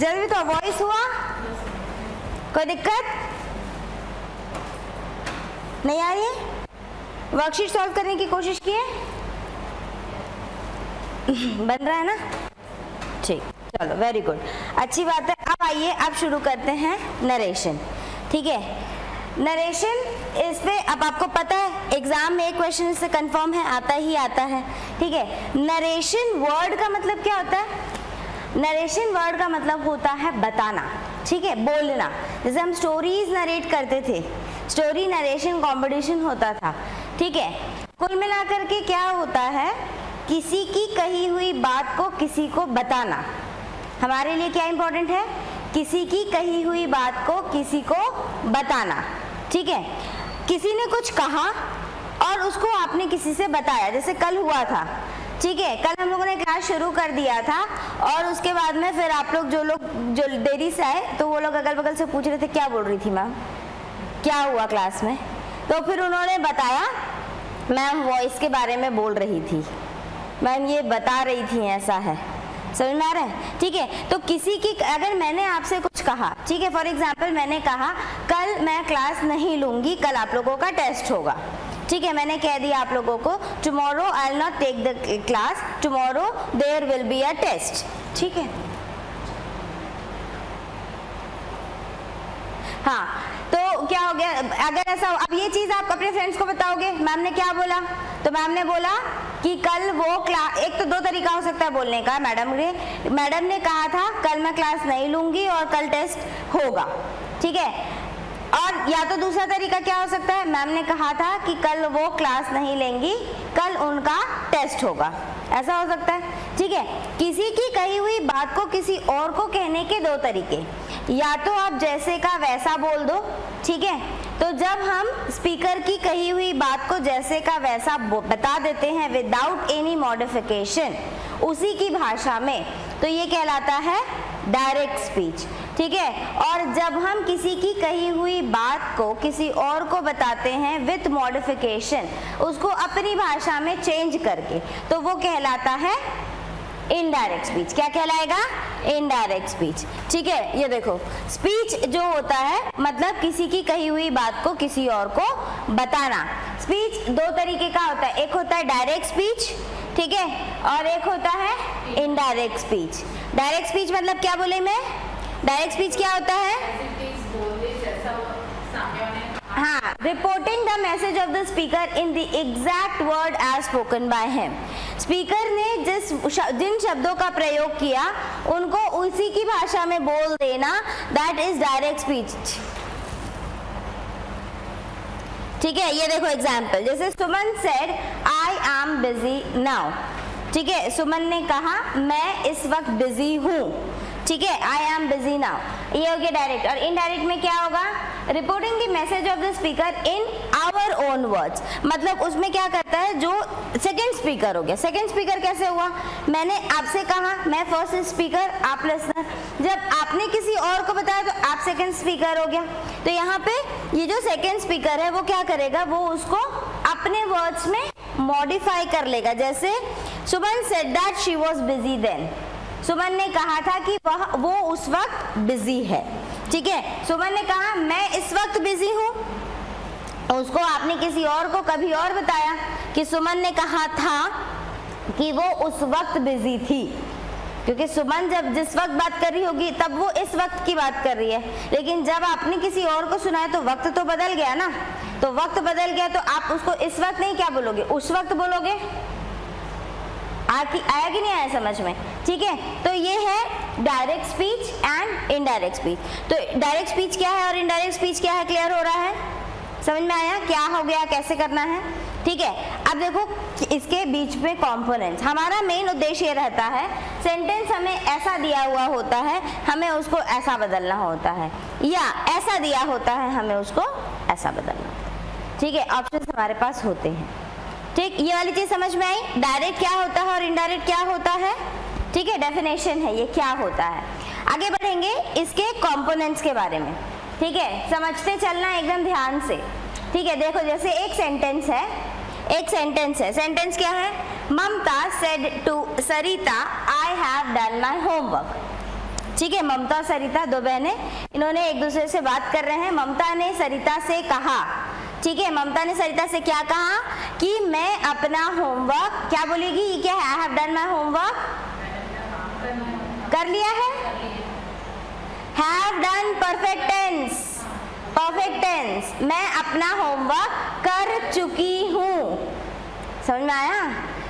जल्दी तो वॉइस हुआ, कोई दिक्कत नहीं आ रही है? वर्कशीट सॉल्व करने की कोशिश किए? बन रहा है ना? ठीक, चलो वेरी गुड, अच्छी बात है। अब आइए अब शुरू करते हैं नरेशन। ठीक है, नरेशन इस पे अब आपको पता है एग्जाम में एक क्वेश्चन इससे कंफर्म है, आता ही आता है। ठीक है, नरेशन वर्ड का मतलब क्या होता है? नरेशन वर्ड का मतलब होता है बताना, ठीक है, बोलना। जैसे हम स्टोरीज नरेट करते थे, स्टोरी नरेशन कंपटीशन होता था। ठीक है, कुल मिलाकर के क्या होता है, किसी की कही हुई बात को किसी को बताना। हमारे लिए क्या इंपॉर्टेंट है? किसी की कही हुई बात को किसी को बताना। ठीक है, किसी ने कुछ कहा और उसको आपने किसी से बताया, जैसे कल हुआ था। ठीक है, कल हम लोगों ने क्लास शुरू कर दिया था और उसके बाद में फिर आप लोग जो देरी से आए तो वो लोग अगल बगल से पूछ रहे थे क्या बोल रही थी मैम, क्या हुआ क्लास में। तो फिर उन्होंने बताया मैम वॉइस के बारे में बोल रही थी, मैम ये बता रही थी, ऐसा है। समझ में आ रहा है? ठीक है, तो किसी की अगर मैंने आपसे कुछ कहा, ठीक है, फॉर एग्जाम्पल मैंने कहा कल मैं क्लास नहीं लूंगी, कल आप लोगों का टेस्ट होगा। ठीक है, मैंने कह दिया आप लोगों को tomorrow I will not take the class, tomorrow there will be a test. ठीक है, हाँ, तो क्या हो गया अगर ऐसा हो, अब ये चीज आप अपने फ्रेंड्स को बताओगे मैम ने क्या बोला, तो मैम ने बोला कि कल वो क्लास, एक तो दो तरीका हो सकता है बोलने का, मैडम ने कहा था कल मैं क्लास नहीं लूंगी और कल टेस्ट होगा। ठीक है, और या तो दूसरा तरीका क्या हो सकता है, मैम ने कहा था कि कल वो क्लास नहीं लेंगी, कल उनका टेस्ट होगा, ऐसा हो सकता है। ठीक है, किसी की कही हुई बात को किसी और को कहने के दो तरीके, या तो आप जैसे का वैसा बोल दो। ठीक है, तो जब हम स्पीकर की कही हुई बात को जैसे का वैसा बता देते हैं विदाउट एनी मॉडिफिकेशन उसी की भाषा में, तो ये कहलाता है डायरेक्ट स्पीच। ठीक है, और जब हम किसी की कही हुई बात को किसी और को बताते हैं विथ मॉडिफिकेशन, उसको अपनी भाषा में चेंज करके, तो वो कहलाता है इनडायरेक्ट स्पीच। क्या कहलाएगा? Indirect speech. ठीक है, ये देखो स्पीच जो होता है मतलब किसी की कही हुई बात को किसी और को बताना। स्पीच दो तरीके का होता है, एक होता है डायरेक्ट स्पीच, ठीक है, और एक होता है इनडायरेक्ट स्पीच। डायरेक्ट स्पीच मतलब क्या बोले मैं, डायरेक्ट स्पीच क्या होता है? हाँ, reporting the message of the speaker in the exact word as spoken by him. Speaker ने जिन शब्दों का प्रयोग किया उनको उसी की भाषा में बोल देना, दैट इज डायरेक्ट स्पीच। ठीक है, ये देखो एग्जाम्पल, जैसे Suman said I am busy now. ठीक है, सुमन ने कहा मैं इस वक्त बिजी हूँ। ठीक है, आई एम बिजी नाउ, ये हो गया डायरेक्ट। और इनडायरेक्ट में क्या होगा? Reporting the message of the speaker in our own words, मतलब उसमें क्या करता है, जो सेकंड स्पीकर हो गया। सेकंड स्पीकर कैसे हुआ? मैंने आपसे कहा, मैं फर्स्ट स्पीकर, आप लिसनर, जब आपने किसी और को बताया तो आप सेकंड स्पीकर हो गया। तो यहाँ पे ये जो सेकंड स्पीकर है वो क्या करेगा, वो उसको अपने वर्ड्स में मॉडिफाई कर लेगा। जैसे Suman said that she was busy then, Suman ने कहा था कि वो उस वक्त बिजी है। ठीक है, सुमन ने कहा मैं इस वक्त बिजी हूँ, उसको आपने किसी और को कभी और बताया कि सुमन ने कहा था कि वो उस वक्त बिजी थी, क्योंकि सुमन जब जिस वक्त बात कर रही होगी तब वो इस वक्त की बात कर रही है, लेकिन जब आपने किसी और को सुनाया तो वक्त तो बदल गया ना, तो वक्त बदल गया तो आप उसको इस वक्त नहीं क्या बोलोगे, उस वक्त बोलोगे। आया कि नहीं आया समझ में? ठीक है, तो ये है direct speech and indirect speech. तो डायरेक्ट स्पीच क्या है और इनडायरेक्ट स्पीच क्या है, क्लियर हो रहा है? समझ में आया क्या हो गया, कैसे करना है? ठीक है, अब देखो इसके बीच में कंपोनेंट्स, हमारा मेन उद्देश्य ये रहता है सेंटेंस हमें ऐसा दिया हुआ होता है, हमें उसको ऐसा बदलना होता है, या ऐसा दिया होता है, हमें उसको ऐसा बदलना होता है। ठीक है, ऑप्शंस हमारे पास होते हैं। ठीक, ये वाली चीज समझ में आई? डायरेक्ट क्या होता है और इनडायरेक्ट क्या होता है। ठीक है, डेफिनेशन है ये क्या होता है। आगे बढ़ेंगे इसके कंपोनेंट्स के बारे में। ठीक है, समझते चलना एकदम ध्यान से। ठीक है, देखो जैसे एक सेंटेंस है, सेंटेंस क्या है? Mamta said to Sarita I have done my homework. ठीक है, ममता और सरिता दो बहनें, इन्होंने एक दूसरे से बात कर रहे हैं। ममता ने सरिता से कहा, ठीक है, ममता ने सरिता से क्या कहा कि मैं अपना होमवर्क, क्या बोलेगी ये क्या है, I have done my homework, कर लिया है, have done perfect tense, perfect tense, मैं अपना होमवर्क कर चुकी हूँ। समझ में आया,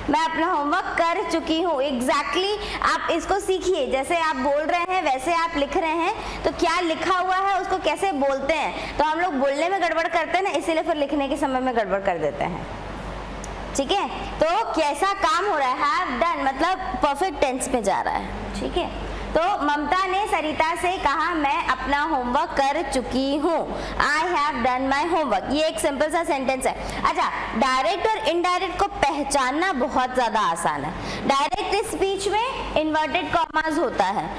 मैं अपना होमवर्क कर चुकी हूँ। एग्जैक्टली आप इसको सीखिए, जैसे आप बोल रहे हैं वैसे आप लिख रहे हैं, तो क्या लिखा हुआ है उसको कैसे बोलते हैं। तो हम लोग बोलने में गड़बड़ करते हैं ना, इसीलिए फिर लिखने के समय में गड़बड़ कर देते हैं। ठीक है, तो कैसा काम हो रहा है, हैव डन मतलब परफेक्ट टेंस में जा रहा है। ठीक है, तो ममता ने सरिता से कहा मैं अपना होमवर्क कर चुकी हूँ, आई हैव डन माई होमवर्क। ये एक सिंपल सा सेंटेंस है। अच्छा, डायरेक्ट और इनडायरेक्ट को पहचानना बहुत ज्यादा आसान है। डायरेक्ट स्पीच में इन्वर्टेड कॉमास होता है,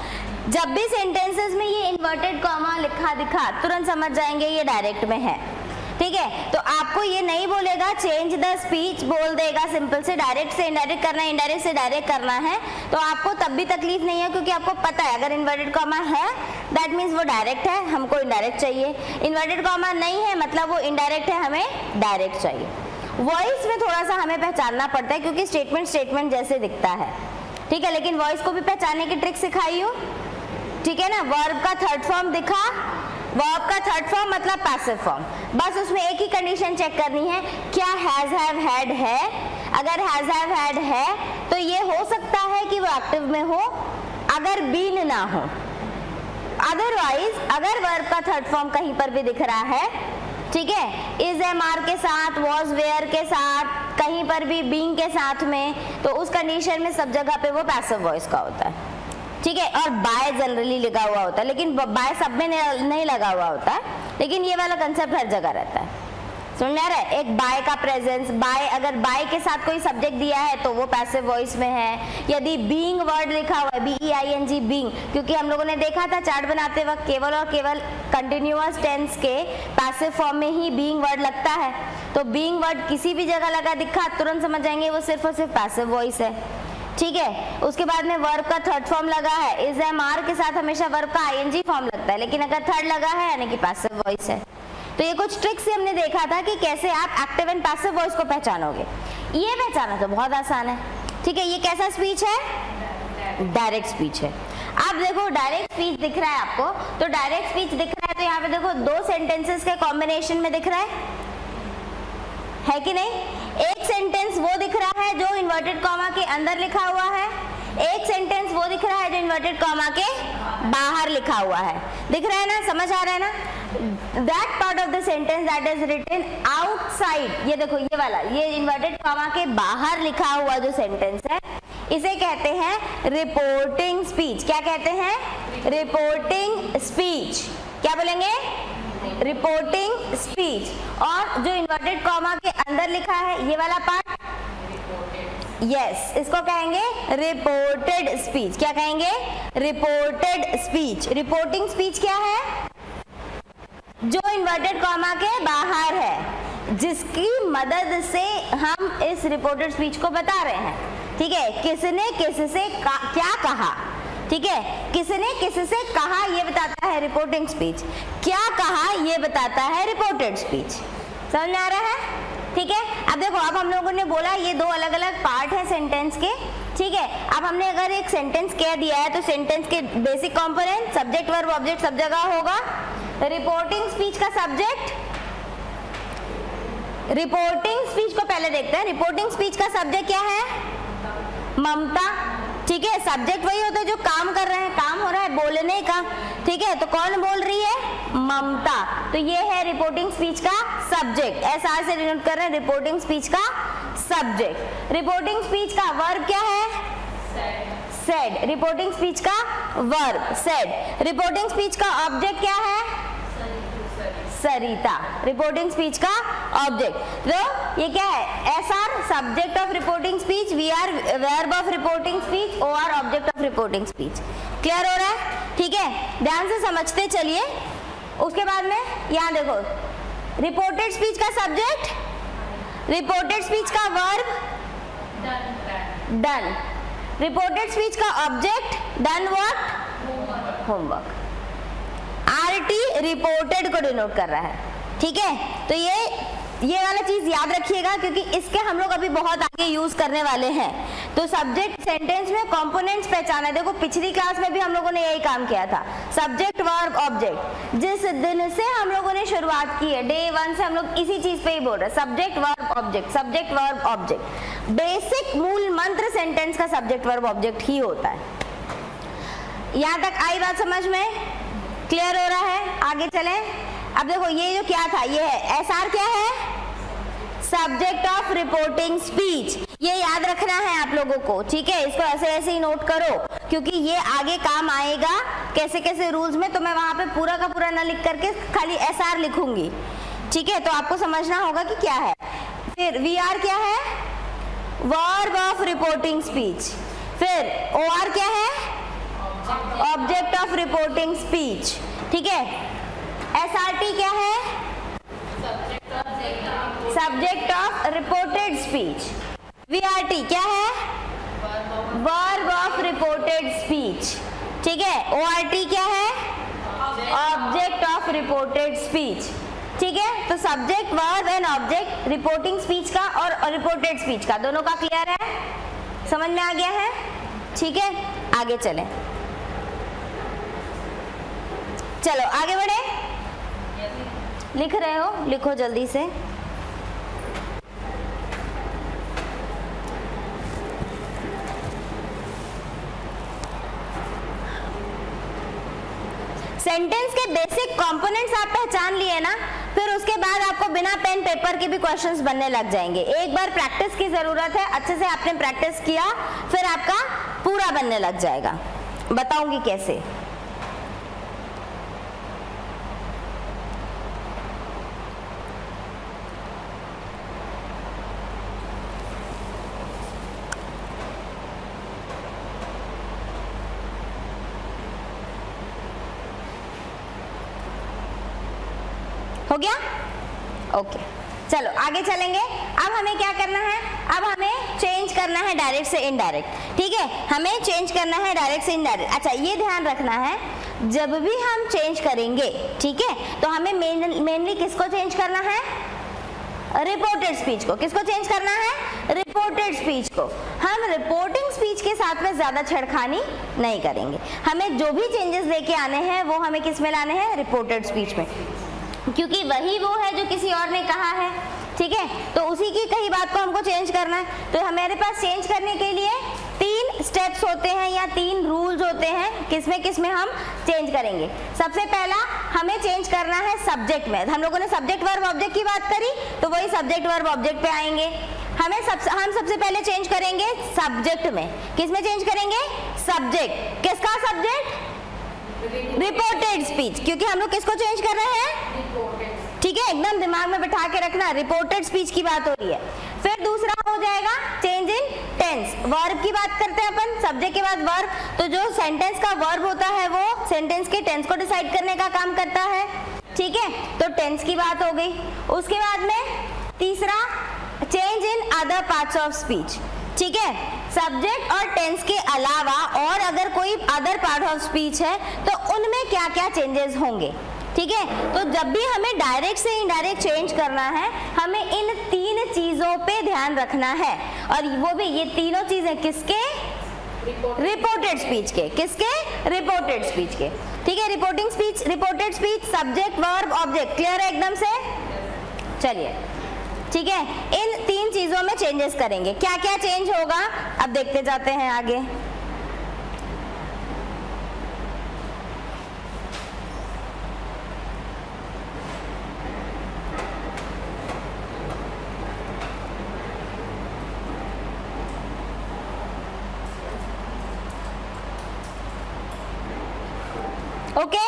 जब भी सेंटेंसेस में ये इन्वर्टेड कॉमा लिखा दिखा तुरंत समझ जाएंगे ये डायरेक्ट में है। ठीक है, तो आपको ये नहीं बोलेगा चेंज द स्पीच, बोल देगा सिंपल से डायरेक्ट से इनडायरेक्ट करना है, इनडायरेक्ट से डायरेक्ट करना है, तो आपको तब भी तकलीफ नहीं है, क्योंकि आपको पता है अगर इन्वर्टेड कॉमा है दैट मीन्स वो डायरेक्ट है, हमको इनडायरेक्ट चाहिए। इन्वर्टेड कॉमा नहीं है मतलब वो इनडायरेक्ट है, हमें डायरेक्ट चाहिए। वॉइस में थोड़ा सा हमें पहचानना पड़ता है क्योंकि स्टेटमेंट जैसे दिखता है। ठीक है, लेकिन वॉइस को भी पहचानने की ट्रिक सिखाई हूँ। ठीक है ना, वर्ब का थर्ड फॉर्म दिखा, वर्ब का थर्ड फॉर्म मतलब पैसिव फॉर्म, बस उसमें एक ही कंडीशन चेक करनी है, क्या हैज हैव हैड है। अगर हैज हैव हैड है तो ये हो सकता है कि वो एक्टिव में हो, अगर बीन ना हो। अदरवाइज अगर वर्ब का थर्ड फॉर्म कहीं पर भी दिख रहा है, ठीक है, इज एम आर के साथ, वॉज वेयर के साथ, कहीं पर भी बीइंग के साथ में, तो उस कंडीशन में सब जगह पे वो पैसिव वॉइस का होता है। ठीक है, और बाय जनरली लगा हुआ होता है, लेकिन बाय सब में नहीं लगा हुआ होता है, लेकिन ये वाला कंसेप्ट हर जगह रहता है। समझ में आ रहा है, एक बाय का प्रेजेंस, बाय अगर बाय के साथ कोई सब्जेक्ट दिया है तो वो पैसिव वॉइस में है। यदि बीइंग वर्ड लिखा हुआ है, BEING बीइंग, क्योंकि हम लोगों ने देखा था चार्ट बनाते वक्त केवल और केवल कंटिन्यूअस टेंस के पैसिव फॉर्म में ही बीइंग वर्ड लगता है, तो बीइंग वर्ड किसी भी जगह लगा दिखा तुरंत समझ जाएंगे वो सिर्फ और सिर्फ पैसिव वॉइस है। ठीक है, उसके बाद में वर्ब का थर्ड फॉर्म लगा है, इज एम आर के साथ हमेशा वर्ब का ING फॉर्म लगता है, लेकिन अगर थर्ड लगा है यानी कि पैसिव वॉइस है। तो ये कुछ ट्रिक्स से हमने देखा था कि कैसे आप एक्टिव एंड पैसिव वॉइस को पहचानोगे। ये पहचाना तो बहुत आसान है। ठीक है, ये कैसा स्पीच है, डायरेक्ट स्पीच है। आप देखो डायरेक्ट स्पीच दिख रहा है आपको, तो डायरेक्ट स्पीच दिख रहा है तो यहाँ पे देखो दो सेंटेंसेस के कॉम्बिनेशन में दिख रहा है कि नहीं। एक सेंटेंस वो दिख रहा है जो इन्वर्टेड कॉमा के अंदर लिखा हुआ है, एक सेंटेंस वो दिख रहा है जो इन्वर्टेड कॉमा के बाहर लिखा हुआ है। दिख रहा है ना, समझ आ रहा है ना। That part of the sentence that is written outside, ये देखो ये वाला, ये इन्वर्टेड कॉमा के बाहर लिखा हुआ जो सेंटेंस है इसे कहते हैं रिपोर्टिंग स्पीच। क्या कहते हैं, रिपोर्टिंग स्पीच। क्या बोलेंगे, रिपोर्टिंग स्पीच। और जो इन्वर्टेड कॉमा के अंदर लिखा है ये वाला पार्ट, यस, इसको कहेंगे रिपोर्टेड स्पीच। क्या कहेंगे, रिपोर्टेड स्पीच। रिपोर्टिंग स्पीच क्या है, जो इन्वर्टेड कॉमा के बाहर है, जिसकी मदद से हम इस रिपोर्टेड स्पीच को बता रहे हैं। ठीक है, किसने किससे क्या कहा, ठीक है, किसने किससे कहा ये बताता है रिपोर्टिंग स्पीच, क्या कहा ये बताता है रिपोर्टेड स्पीच। समझ में आ रहा है। ठीक है, अब देखो, अब हम लोगों ने बोला ये दो अलग अलग पार्ट है सेंटेंस के। ठीक है, अब हमने अगर एक सेंटेंस कह दिया है तो सेंटेंस के basic component subject verb object सब जगह होगा। रिपोर्टिंग स्पीच का सब्जेक्ट, रिपोर्टिंग स्पीच को पहले देखते हैं। रिपोर्टिंग स्पीच का सब्जेक्ट क्या है, ममता। ठीक है, सब्जेक्ट वही होता है जो काम कर रहे हैं, काम हो रहा है बोलने का। ठीक है, तो कौन बोल रही है, ममता, तो ये है रिपोर्टिंग स्पीच का सब्जेक्ट। SR से डिनोट कर रहे हैं रिपोर्टिंग स्पीच का सब्जेक्ट। रिपोर्टिंग स्पीच का वर्ब क्या है, सेड। रिपोर्टिंग स्पीच का वर्ब सेड। रिपोर्टिंग स्पीच का ऑब्जेक्ट क्या है, सरिता। रिपोर्टिंग स्पीच का ऑब्जेक्ट, तो ये क्या है, SR subject of reporting speech, VR verb of reporting speech, OR object of reporting speech. Clear हो रहा है। ठीक है, ध्यान से समझते चलिए। उसके बाद में यहाँ देखो, रिपोर्टेड स्पीच का सब्जेक्ट, रिपोर्टेड स्पीच का वर्ब डन, रिपोर्टेड स्पीच का object done what, homework. RT reported को डिनोट कर रहा है, ठीक है। तो ये वाला चीज याद रखिएगा क्योंकि इसके हम लोग अभी बहुत आगे यूज करने वाले हैं। तो सब्जेक्ट सेंटेंस में कंपोनेंट्स पहचाना, देखो पिछली क्लास में भी हम लोगों ने यही काम किया था, सब्जेक्ट वर्ब ऑब्जेक्ट। जिस दिन से हम लोगों ने शुरुआत की है, डे 1 से हम लोग इसी चीज पे ही बोल रहे हैं, subject verb object, subject verb object. Basic मूल मंत्र सेंटेंस का सब्जेक्ट वर्ब ऑब्जेक्ट ही होता है। यहां तक आई बात समझ में? क्लियर हो रहा है? आगे चलें। अब देखो ये जो क्या था, ये है एसआर, क्या है? Subject of reporting speech. ये याद रखना है आप लोगों को, ठीक है। इसको ऐसे ऐसे ही नोट करो क्योंकि ये आगे काम आएगा कैसे कैसे रूल्स में। तो मैं वहां पे पूरा का पूरा ना लिख करके खाली एसआर लिखूंगी, ठीक है। तो आपको समझना होगा कि क्या है। फिर वीआर क्या है? Verb of reporting speech. फिर ओआर क्या है? ऑब्जेक्ट ऑफ रिपोर्टिंग स्पीच, ठीक है। एसआरटी क्या है? Subject of reported speech. VRT क्या है? वर्ब ऑफ रिपोर्टेड स्पीच, ठीक है। ओआरटी क्या है? ऑब्जेक्ट ऑफ रिपोर्टेड स्पीच, ठीक है। तो subject verb and object reporting speech का और रिपोर्टेड स्पीच का दोनों का क्लियर है? समझ में आ गया है? ठीक है, आगे चलें। चलो आगे बढ़े। लिख रहे हो? लिखो जल्दी से। सेंटेंस के बेसिक कंपोनेंट्स आप पहचान लिए ना, फिर उसके बाद आपको बिना पेन पेपर के भी क्वेश्चंस बनने लग जाएंगे। एक बार प्रैक्टिस की जरूरत है, अच्छे से आपने प्रैक्टिस किया फिर आपका पूरा बनने लग जाएगा। बताऊंगी कैसे। हो गया? ओके, चलो आगे चलेंगे। अब हमें क्या करना है? अब हमें चेंज करना है डायरेक्ट से इनडायरेक्ट, ठीक है। हमें चेंज करना है डायरेक्ट से इनडायरेक्ट। अच्छा, ये ध्यान रखना है जब भी हम चेंज करेंगे, ठीक है, तो हमें मेनली किसको चेंज करना है? रिपोर्टेड स्पीच को। किसको चेंज करना है? रिपोर्टेड स्पीच को। हम रिपोर्टिंग स्पीच के साथ में ज्यादा छेड़खानी नहीं करेंगे। हमें जो भी चेंजेस लेके आने हैं वो हमें किस में लाने हैं? रिपोर्टेड स्पीच में, क्योंकि वही वो है जो किसी और ने कहा है, ठीक है। तो उसी की कही बात को हमको चेंज करना है। तो हमारे पास चेंज करने के लिए 3 स्टेप्स होते हैं या 3 रूल्स होते हैं, किसमें हम चेंज करेंगे। सबसे पहला हमें चेंज करना है सब्जेक्ट में। हम लोगों ने सब्जेक्ट वर्ब ऑब्जेक्ट की बात करी, तो वही सब्जेक्ट वर्ब ऑब्जेक्ट पे आएंगे। हम सबसे पहले चेंज करेंगे सब्जेक्ट में। किसमें चेंज करेंगे? सब्जेक्ट। किसका सब्जेक्ट? रिपोर्टेड स्पीच, क्योंकि हम लोग किसको चेंज कर रहे हैं? ठीक है, एकदम दिमाग में बिठा के रखना, रिपोर्टेड स्पीच की बात हो रही है। फिर दूसरा हो जाएगा चेंज इन टेंस। वर्ब की बात करते हैं अपन, सब्जेक्ट के बाद वर्ब। तो जो सेंटेंस का वर्ब होता है वो सेंटेंस के टेंस को डिसाइड करने का काम करता है, ठीक है। तो टेंस की बात हो गई। उसके बाद में तीसरा change in other parts of speech, ठीक है। सब्जेक्ट और टेंस के अलावा और अगर कोई अदर पार्ट ऑफ स्पीच है तो उनमें क्या क्या चेंजेस होंगे, ठीक है। तो जब भी हमें डायरेक्ट से इनडायरेक्ट चेंज करना है, हमें इन 3 चीजों पे ध्यान रखना है। और वो भी ये तीनों चीजें किसके? रिपोर्टेड स्पीच के। किसके? रिपोर्टेड स्पीच के, ठीक है। Reporting speech, reported speech, subject verb object. Clear है एकदम से? चलिए, ठीक है। इन 3 चीजों में चेंजेस करेंगे। क्या क्या चेंज होगा अब देखते जाते हैं आगे। ओके,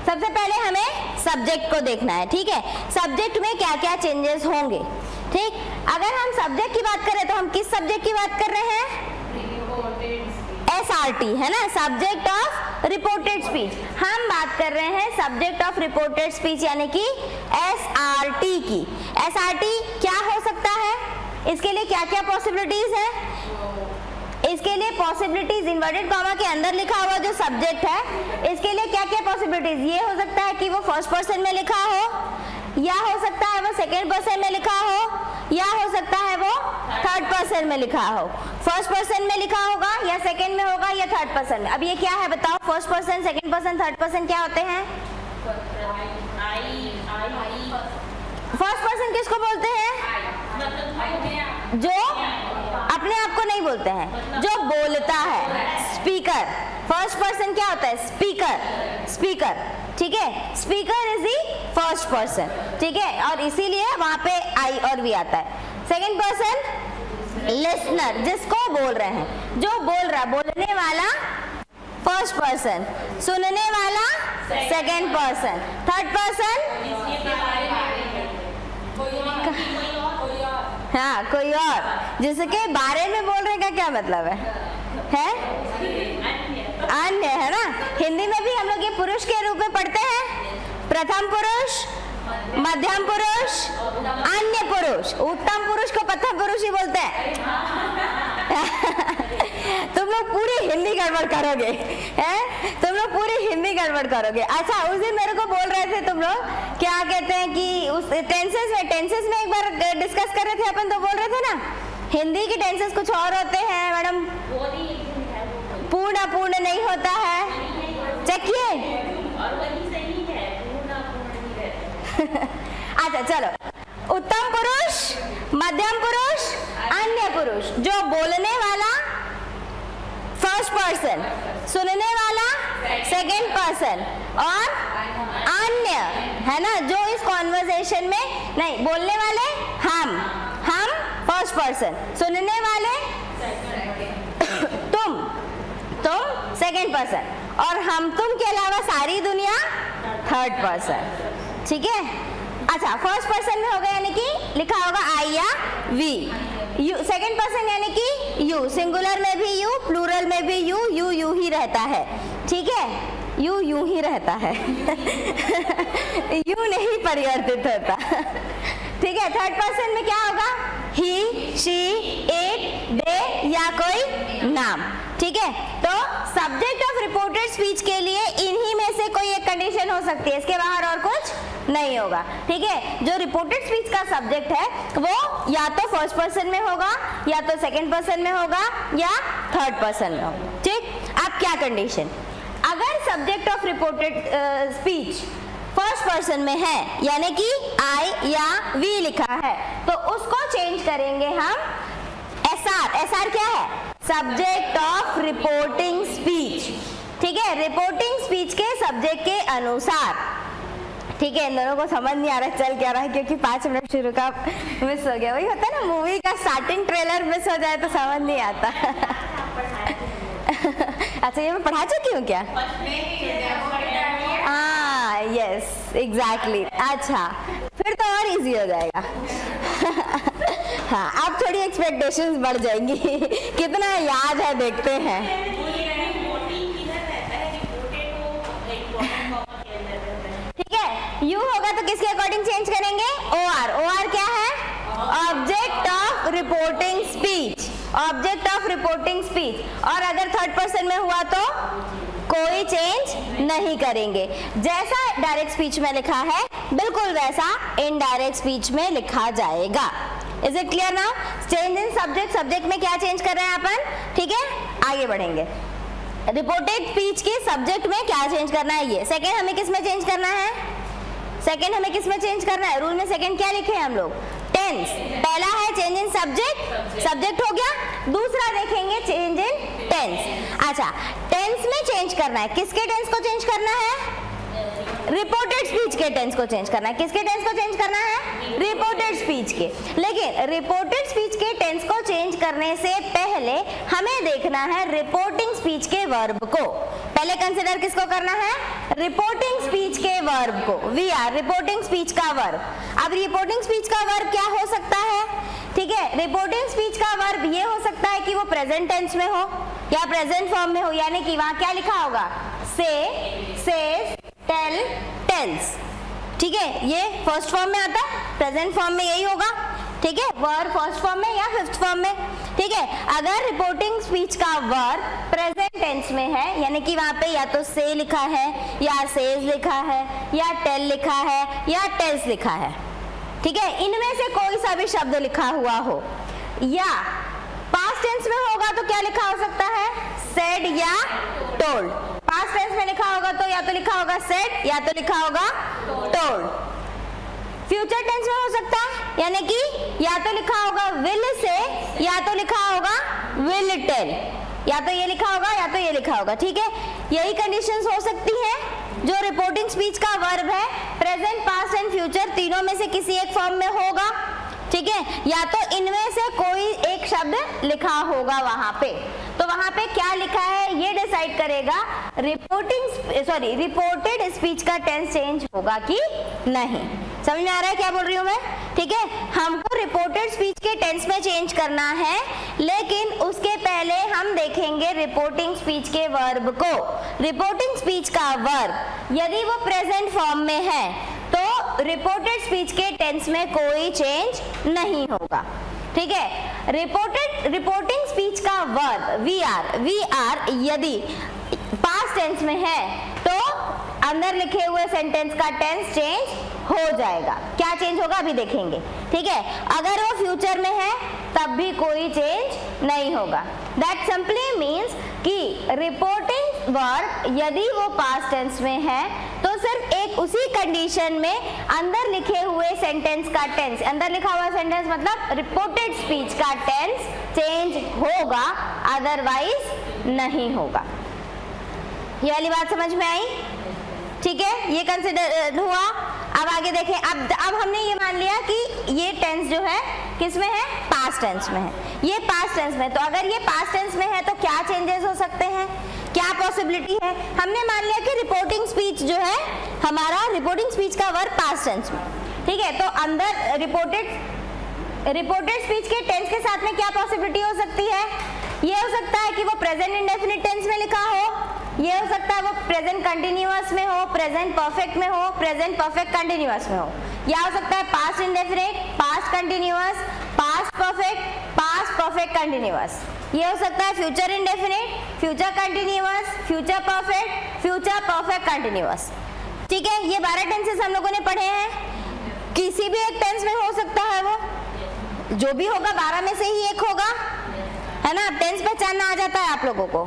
सबसे पहले हमें सब्जेक्ट को देखना है, ठीक है। सब्जेक्ट में क्या क्या चेंजेस होंगे, ठीक। अगर हम सब्जेक्ट की बात करें तो हम किस सब्जेक्ट की बात कर रहे हैं? SRT, है ना, सब्जेक्ट ऑफ रिपोर्टेड स्पीच। हम बात कर रहे हैं सब्जेक्ट ऑफ रिपोर्टेड स्पीच यानी कि SRT की। SRT क्या हो सकता है? इसके लिए क्या क्या पॉसिबिलिटीज है? इसके लिए पॉसिबिलिटीज इन्वर्टेड कॉमा के अंदर लिखा हुआ जो सब्जेक्ट है, इसके लिए क्या क्या पॉसिबिलिटीज, ये हो सकता है कि वो फर्स्ट पर्सन में लिखा हो, या हो सकता है वो सेकेंड पर्सन में लिखा हो, या हो सकता है वो थर्ड पर्सन में लिखा हो। फर्स्ट पर्सन में लिखा होगा या सेकेंड में होगा या थर्ड पर्सन में। अब ये क्या है बताओ, first person, second person, third person क्या होते हैं? फर्स्ट पर्सन किसको बोलते हैं? जो अपने आप को नहीं बोलते हैं, जो बोलता है, स्पीकर। फर्स्ट पर्सन क्या होता है? स्पीकर, स्पीकर, ठीक है, speaker is the first person, ठीक है, और इसीलिए वहां पे आई और वी आता है। सेकेंड पर्सन लिसनर, जिसको बोल रहे हैं, जो बोल रहा, बोलने वाला फर्स्ट पर्सन, सुनने वाला सेकेंड पर्सन, थर्ड पर्सन हाँ कोई और, जिसके बारे में बोल रहे का क्या मतलब है? अन्य, है ना। हिंदी में भी हम लोग ये पुरुष के रूप में पढ़ते हैं, प्रथम पुरुष, मध्यम पुरुष, अन्य पुरुष। उत्तम पुरुष को प्रथम पुरुष ही बोलते हैं। तुम लोग पूरी हिंदी गड़बड़ करोगे, हैं? तुम लोग पूरी हिंदी गड़बड़ करोगे। अच्छा, उस दिन मेरे को बोल रहे थे तुम लोग, क्या कहते हैं कि उस टेंसेस में एक बार डिस्कस कर रहे थे अपन, तो बोल रहे थे ना हिंदी की टेंसेस कुछ और होते हैं मैडम, पूर्ण अपूर्ण नहीं होता है, चखिए। अच्छा चलो, उत्तम पुरुष, मध्यम पुरुष, अन्य पुरुष। जो बोलने वाला फर्स्ट पर्सन, सुनने वाला सेकेंड पर्सन, और अन्य, है ना, जो इस कॉन्वर्सेशन में नहीं, बोलने वाले हम फर्स्ट पर्सन, सुनने वाले तुम सेकेंड पर्सन, और हम तुम के अलावा सारी दुनिया थर्ड पर्सन, ठीक है। अच्छा, फर्स्ट पर्सन में होगा यानी कि लिखा होगा आई या वी। यू सेकेंड पर्सन यानी कि यू, सिंगुलर में भी यू, प्लूरल में भी यू, यू ही रहता है, ठीक है, यू ही रहता है। यू नहीं परिवर्तित होता, ठीक है। थर्ड पर्सन में क्या होगा? ही, शी, इट, दे या कोई नाम, ठीक है। तो सब्जेक्ट ऑफ रिपोर्टेड स्पीच के लिए इन्हीं में से कोई एक कंडीशन हो सकती है, इसके बाहर और कुछ नहीं होगा, ठीक है। जो रिपोर्टेड स्पीच का सब्जेक्ट है वो या तो फर्स्ट पर्सन में होगा, या तो सेकंड पर्सन में होगा, या थर्ड पर्सन में होगा, ठीक। अब क्या कंडीशन, अगर subject of reported speech first person में है, यानी कि आई या वी लिखा है, तो उसको चेंज करेंगे हम एसआर। एसआर क्या है? सब्जेक्ट ऑफ रिपोर्टिंग स्पीच, ठीक है, रिपोर्टिंग स्पीच के सब्जेक्ट के अनुसार, ठीक है। इन दोनों को समझ नहीं आ रहा चल क्या रहा है, क्योंकि 5 मिनट शुरू का मिस हो गया। वही होता है ना, मूवी का स्टार्टिंग ट्रेलर मिस हो जाए तो समझ नहीं आता। अच्छा, ये मैं पढ़ा चुकी हूँ क्या? हाँ, यस, एग्जैक्टली। अच्छा, फिर तो और इजी हो जाएगा। हाँ, अब थोड़ी एक्सपेक्टेशंस बढ़ जाएंगी। कितना याद है देखते हैं। ठीक है, यू होगा तो किसके अकॉर्डिंग चेंज करेंगे? OR। OR क्या है? Object of reporting speech, object of reporting speech. और अगर थर्ड पर्सन में हुआ तो कोई चेंज नहीं करेंगे। जैसा डायरेक्ट स्पीच में लिखा है बिल्कुल वैसा इनडायरेक्ट स्पीच में लिखा जाएगा। Is it clear now? Change in subject, subject में क्या चेंज कर रहे हैं अपन, ठीक है, आगे बढ़ेंगे। रिपोर्टेड स्पीच के सब्जेक्ट में क्या चेंज करना है ये। सेकंड हमें किस में चेंज करना है? सेकंड हमें किस में चेंज करना है? रूल में सेकंड क्या लिखे हैं हम लोग? टेंस। पहला है चेंज इन सब्जेक्ट, सब्जेक्ट हो गया। दूसरा देखेंगे चेंज इन टेंस। अच्छा, टेंस में चेंज करना है, किसके टेंस को चेंज करना है? रिपोर्टेड स्पीच के टेंस को चेंज करना है। किसके टेंस को चेंज करना है? रिपोर्टेड स्पीच के। लेकिन रिपोर्टेड स्पीच के टेंस को चेंज करने से पहले हमें देखना है रिपोर्टिंग स्पीच के वर्ब को। पहले कंसिडर किसको करना है? रिपोर्टिंग स्पीच के वर्ब को। वी आर रिपोर्टिंग स्पीच का वर्ब। अब रिपोर्टिंग स्पीच का वर्ब क्या हो सकता है? ठीक है, रिपोर्टिंग स्पीच का वर्ब ये हो सकता है कि वो प्रेजेंट टेंस में हो या प्रेजेंट फॉर्म में हो, यानी कि वहां क्या लिखा होगा? से, सेज, टेल, टेल्स। ठीक है, ये फर्स्ट फॉर्म में आता है, प्रेजेंट फॉर्म में यही होगा। ठीक है, वर्ब फर्स्ट फॉर्म में या फिफ्थ फॉर्म में। ठीक है। अगर रिपोर्टिंग स्पीच का वर्ब प्रेजेंट टेंस में है, यानी कि वहां पे या तो से लिखा है या सेज लिखा है या टेल लिखा है या टेल्स लिखा है, ठीक है, इनमें से कोई सा भी शब्द लिखा हुआ हो, या पास्ट टेंस में होगा तो क्या लिखा हो सकता है, सेड या टोल्ड। पास्ट टेंस में लिखा होगा तो या तो लिखा होगा सेड या तो लिखा होगा टोल्ड। फ्यूचर टेंस में हो सकता है, यानी कि या तो लिखा होगा विल से या तो लिखा होगा विल टेल, या तो ये लिखा होगा या तो ये लिखा होगा, ठीक है। यही कंडीशंस हो सकती हैं। जो रिपोर्टिंग स्पीच का वर्ब है प्रेजेंट, पास्ट एंड फ्यूचर तीनों में से किसी एक फॉर्म में होगा, ठीक है, या तो इनमें से कोई एक शब्द लिखा होगा वहां पे। तो वहां पे क्या लिखा है ये डिसाइड करेगा रिपोर्टेड स्पीच का टेंस चेंज होगा कि नहीं। समझ में आ रहा है क्या बोल रही हूं मैं, ठीक है। हमको रिपोर्टेड स्पीच के टेंस में चेंज करना है, लेकिन उसके पहले हम देखेंगे रिपोर्टिंग स्पीच के वर्ब को। रिपोर्टिंग स्पीच का वर्ब यदि वो प्रेजेंट फॉर्म में है तो रिपोर्टेड स्पीच के टेंस में कोई चेंज नहीं होगा, ठीक है। रिपोर्टिंग स्पीच का वर्ब वी आर यदि पास्ट टेंस में है तो अंदर लिखे हुए सेंटेंस का टेंस चेंज हो जाएगा। क्या चेंज होगा अभी देखेंगे, ठीक है। अगर वो फ्यूचर में है तब भी कोई चेंज नहीं होगा। दैट सिंपली मीन्स कि रिपोर्टिंग वर्ब यदि वो पास्ट टेंस में है तो सिर्फ एक उसी कंडीशन में अंदर लिखे हुए सेंटेंस का टेंस, अंदर लिखा हुआ सेंटेंस मतलब रिपोर्टेड स्पीच का टेंस चेंज होगा, अदरवाइज नहीं होगा। ये वाली बात समझ में आई, ठीक है। ये कंसिडर हुआ। अब आगे देखें। अब हमने ये मान लिया कि ये टेंस जो है किस में है, पास्ट टेंस में है, ये पास्ट टेंस में। तो अगर ये पास्ट टेंस में है तो क्या चेंजेस हो सकते हैं, क्या पॉसिबिलिटी है। हमने मान लिया कि रिपोर्टिंग स्पीच जो है हमारा रिपोर्टिंग स्पीच का वर्ब पास्ट टेंस में, ठीक है। तो अंदर रिपोर्टेड स्पीच के टेंस के साथ में क्या पॉसिबिलिटी हो सकती है, ये हो सकता है कि वो प्रेजेंट इंडेफिनिट टेंस में लिखा हो, ये हो सकता है वो प्रेजेंट कंटिन्यूअस में हो, प्रेजेंट परफेक्ट में हो, प्रेजेंट परफेक्ट कंटिन्यूअस में हो, या हो सकता है past indefinite, past continuous, past perfect continuous. ये हो सकता है future indefinite, future continuous, future perfect continuous, ठीक है। ये 12 टेंसेस हम लोगों ने पढ़े हैं, किसी भी एक टेंस में हो सकता है, वो जो भी होगा 12 में से ही एक होगा, है ना। टेंस पहचानना आ जाता है आप लोगों को,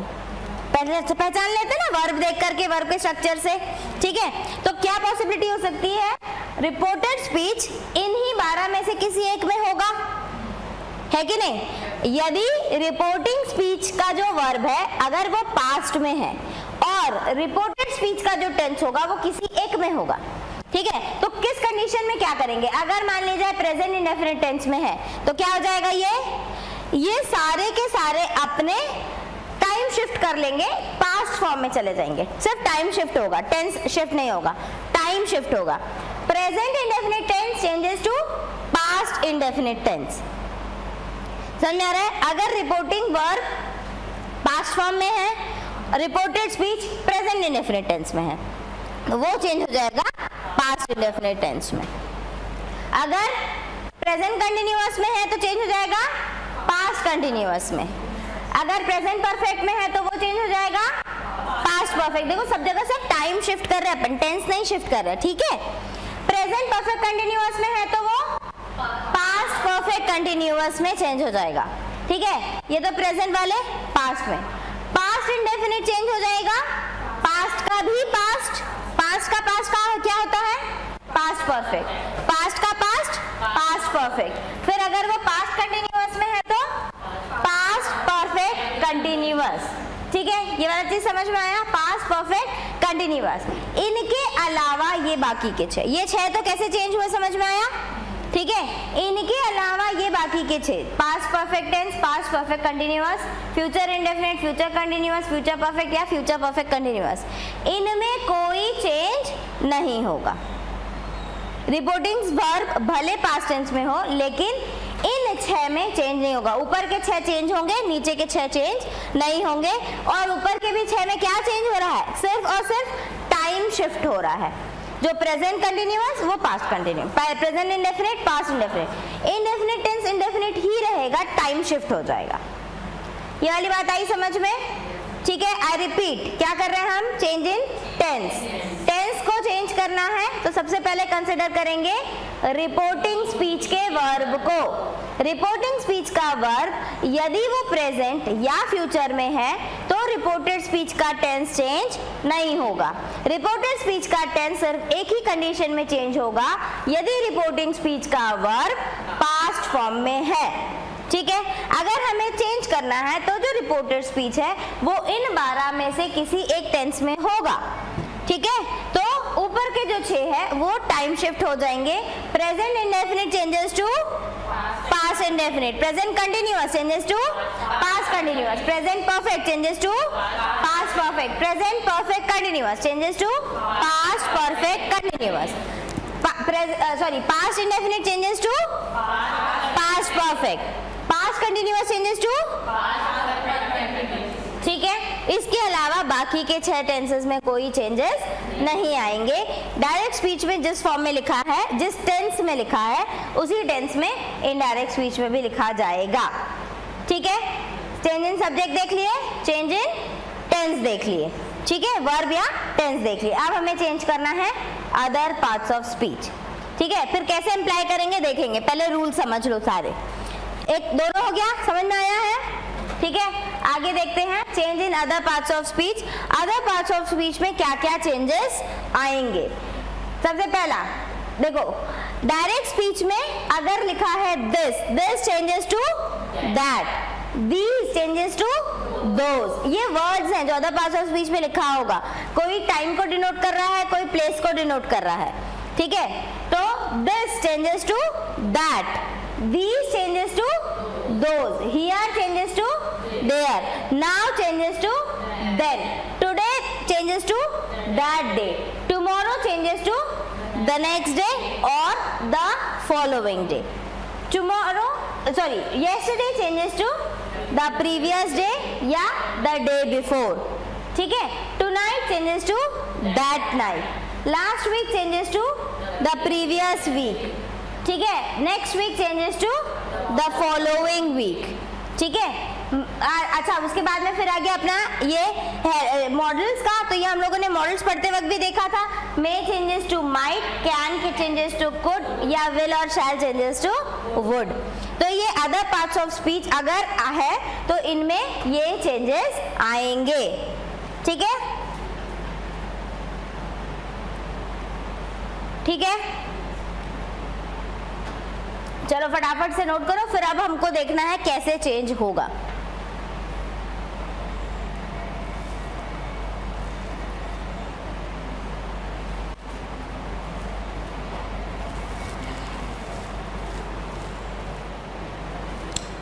पहले से पहचान लेते ना वर्ब देख करके, वर्ब के स्ट्रक्चर से, ठीक है। तो क्या पॉसिबिलिटी हो सकती है, रिपोर्टेड स्पीच इन्हीं 12 में से किसी एक में होगा, है कि नहीं। यदि रिपोर्टिंग स्पीच का जो वर्ब है अगर वो पास्ट में है और रिपोर्टेड स्पीच का जो टेंस होगा वो किसी एक में होगा, ठीक है। तो किस कंडीशन में क्या करेंगे, अगर मान लीजिए प्रेजेंट इंडेफिनिट टेंस में है तो क्या हो जाएगा, ये सारे के सारे अपने टाइम शिफ्ट कर लेंगे, पास्ट फॉर्म में चले जाएंगे। सिर्फ टाइम शिफ्ट होगा, टेंस शिफ्ट नहीं होगा, टाइम शिफ्ट होगा। Present indefinite tense changes to past indefinite tense. समझ में आ रहा है। अगर रिपोर्टिंग वर्ब पास्ट फॉर्म में है, reported speech present indefinite tense में है, तो वो चेंज हो जाएगा पास्ट इंडेफिनिट टेंस में। अगर प्रेजेंट कंटिन्यूअस में है तो चेंज हो जाएगा पास्ट कंटिन्यूअस में। अगर प्रेजेंट परफेक्ट में है तो वो चेंज हो जाएगा पास्ट परफेक्ट। देखो सब जगह से टाइम शिफ्ट कर रहे हैं अपन, टेंस नहीं शिफ्ट कर रहे, ठीक है। प्रेजेंट परफेक्ट कंटिन्यूअस में है तो वो पास्ट परफेक्ट कंटिन्यूअस में चेंज हो जाएगा, ठीक है। ये तो प्रेजेंट वाले पास्ट में। पास्ट इंडेफिनिट चेंज हो जाएगा, पास्ट का भी पास्ट, पास्ट का पास्ट का क्या होता है, पास्ट परफेक्ट, पास्ट का पास्ट परफेक्ट। फिर अगर वो पास्ट कंटिन्यूअस में है तो पास्ट परफेक्ट कंटिन्यूअस, ठीक है। ये वाला चीज समझ में आया, पास्ट परफेक्ट कंटिन्यूअस। इनके अलावा ये बाकी के 6, ये 6 तो कैसे चेंज हुए समझ में आया, ठीक है। इनके अलावा ये बाकी के 6, past perfect tense, past perfect continuous, future indefinite, future continuous, future perfect या फ्यूचर परफेक्ट कंटिन्यूअस, इनमें कोई चेंज नहीं होगा। रिपोर्टिंग वर्ब भले पास्ट टेंस में हो लेकिन इन 6 में चेंज नहीं होगा। ऊपर के 6 चेंज होंगे, नीचे के 6 चेंज नहीं होंगे। और ऊपर के भी 6 में क्या चेंज हो रहा है, सिर्फ और सिर्फ टाइम शिफ्ट हो रहा है। जो प्रेजेंट कंटिन्यूअस वो past continuous, present indefinite past indefinite, indefinite tense indefinite ही रहेगा, टाइम शिफ्ट हो जाएगा। ये वाली बात आई समझ में? ठीक है, आई रिपीट, क्या कर रहे हैं हम? Change in tense. टेंस को चेंज करना है तो सबसे पहले कंसिडर करेंगे रिपोर्टिंग स्पीच के वर्ब को। रिपोर्टिंग स्पीच का वर्ब यदि वो प्रेजेंट या फ्यूचर में है तो रिपोर्टेड स्पीच का टेंस चेंज नहीं होगा। रिपोर्टेड स्पीच का टेंस सिर्फ एक ही कंडीशन में चेंज होगा, यदि रिपोर्टिंग स्पीच का वर्ब पास्ट फॉर्म में है। ठीक है, अगर हमें चेंज करना है तो जो रिपोर्टेड स्पीच है वो इन 12 में से किसी एक टेंस में होगा। ठीक है, तो ऊपर के जो 6 है वो टाइम शिफ्ट हो जाएंगे। Present indefinite changes to past indefinite, present continuous changes to past continuous, present perfect changes to past perfect, present perfect continuous changes to past perfect continuous, past indefinite changes to past perfect, past continuous changes to. ठीक है, इसके अलावा बाकी के 6 tenses में कोई changes नहीं आएंगे। डायरेक्ट स्पीच में जिस फॉर्म में लिखा है, जिस टेंस में लिखा है, उसी टेंस में इनडायरेक्ट स्पीच में भी लिखा जाएगा। ठीक है, चेंज इन सब्जेक्ट देख लिए, चेंज इन टेंस देख लिए, ठीक है, वर्ब या टेंस देख लिए। अब हमें चेंज करना है अदर पार्ट्स ऑफ स्पीच। ठीक है, फिर कैसे इम्प्लाई करेंगे देखेंगे, पहले रूल समझ लो सारे। एक दोनों हो गया, समझ में आया है? ठीक है, आगे देखते हैं change in other parts of speech. Other parts of speech में क्या क्या चेंजेस आएंगे? सबसे पहला देखो, डायरेक्ट स्पीच में अगर लिखा है this changes to that, these changes to those। ये वर्ड्स हैं जो अदर पार्ट्स ऑफ स्पीच में लिखा होगा। कोई टाइम को डिनोट कर रहा है, कोई प्लेस को डिनोट कर रहा है। ठीक है, तो this changes to that, these changes to those, here changes to there, now changes to then, today changes to that day, tomorrow changes to the next day or the following day, yesterday changes to the previous day या the day before। ठीक है, tonight changes to that night, last week changes to the previous week। ठीक है, next week changes to the following week. ठीक है, अच्छा उसके बाद में फिर आ गया अपना ये मॉडल्स का। तो ये हम लोगों ने मॉडल्स पढ़ते वक्त भी देखा था। मे चेंजेस टू माइट, कैन के चेंजेस टू कुड, या विल और शैल चेंजेस टू वुड। तो ये अदर पार्ट्स ऑफ स्पीच अगर है तो इनमें ये चेंजेस आएंगे। ठीक है, ठीक है, चलो फटाफट से नोट करो, फिर अब हमको देखना है कैसे चेंज होगा।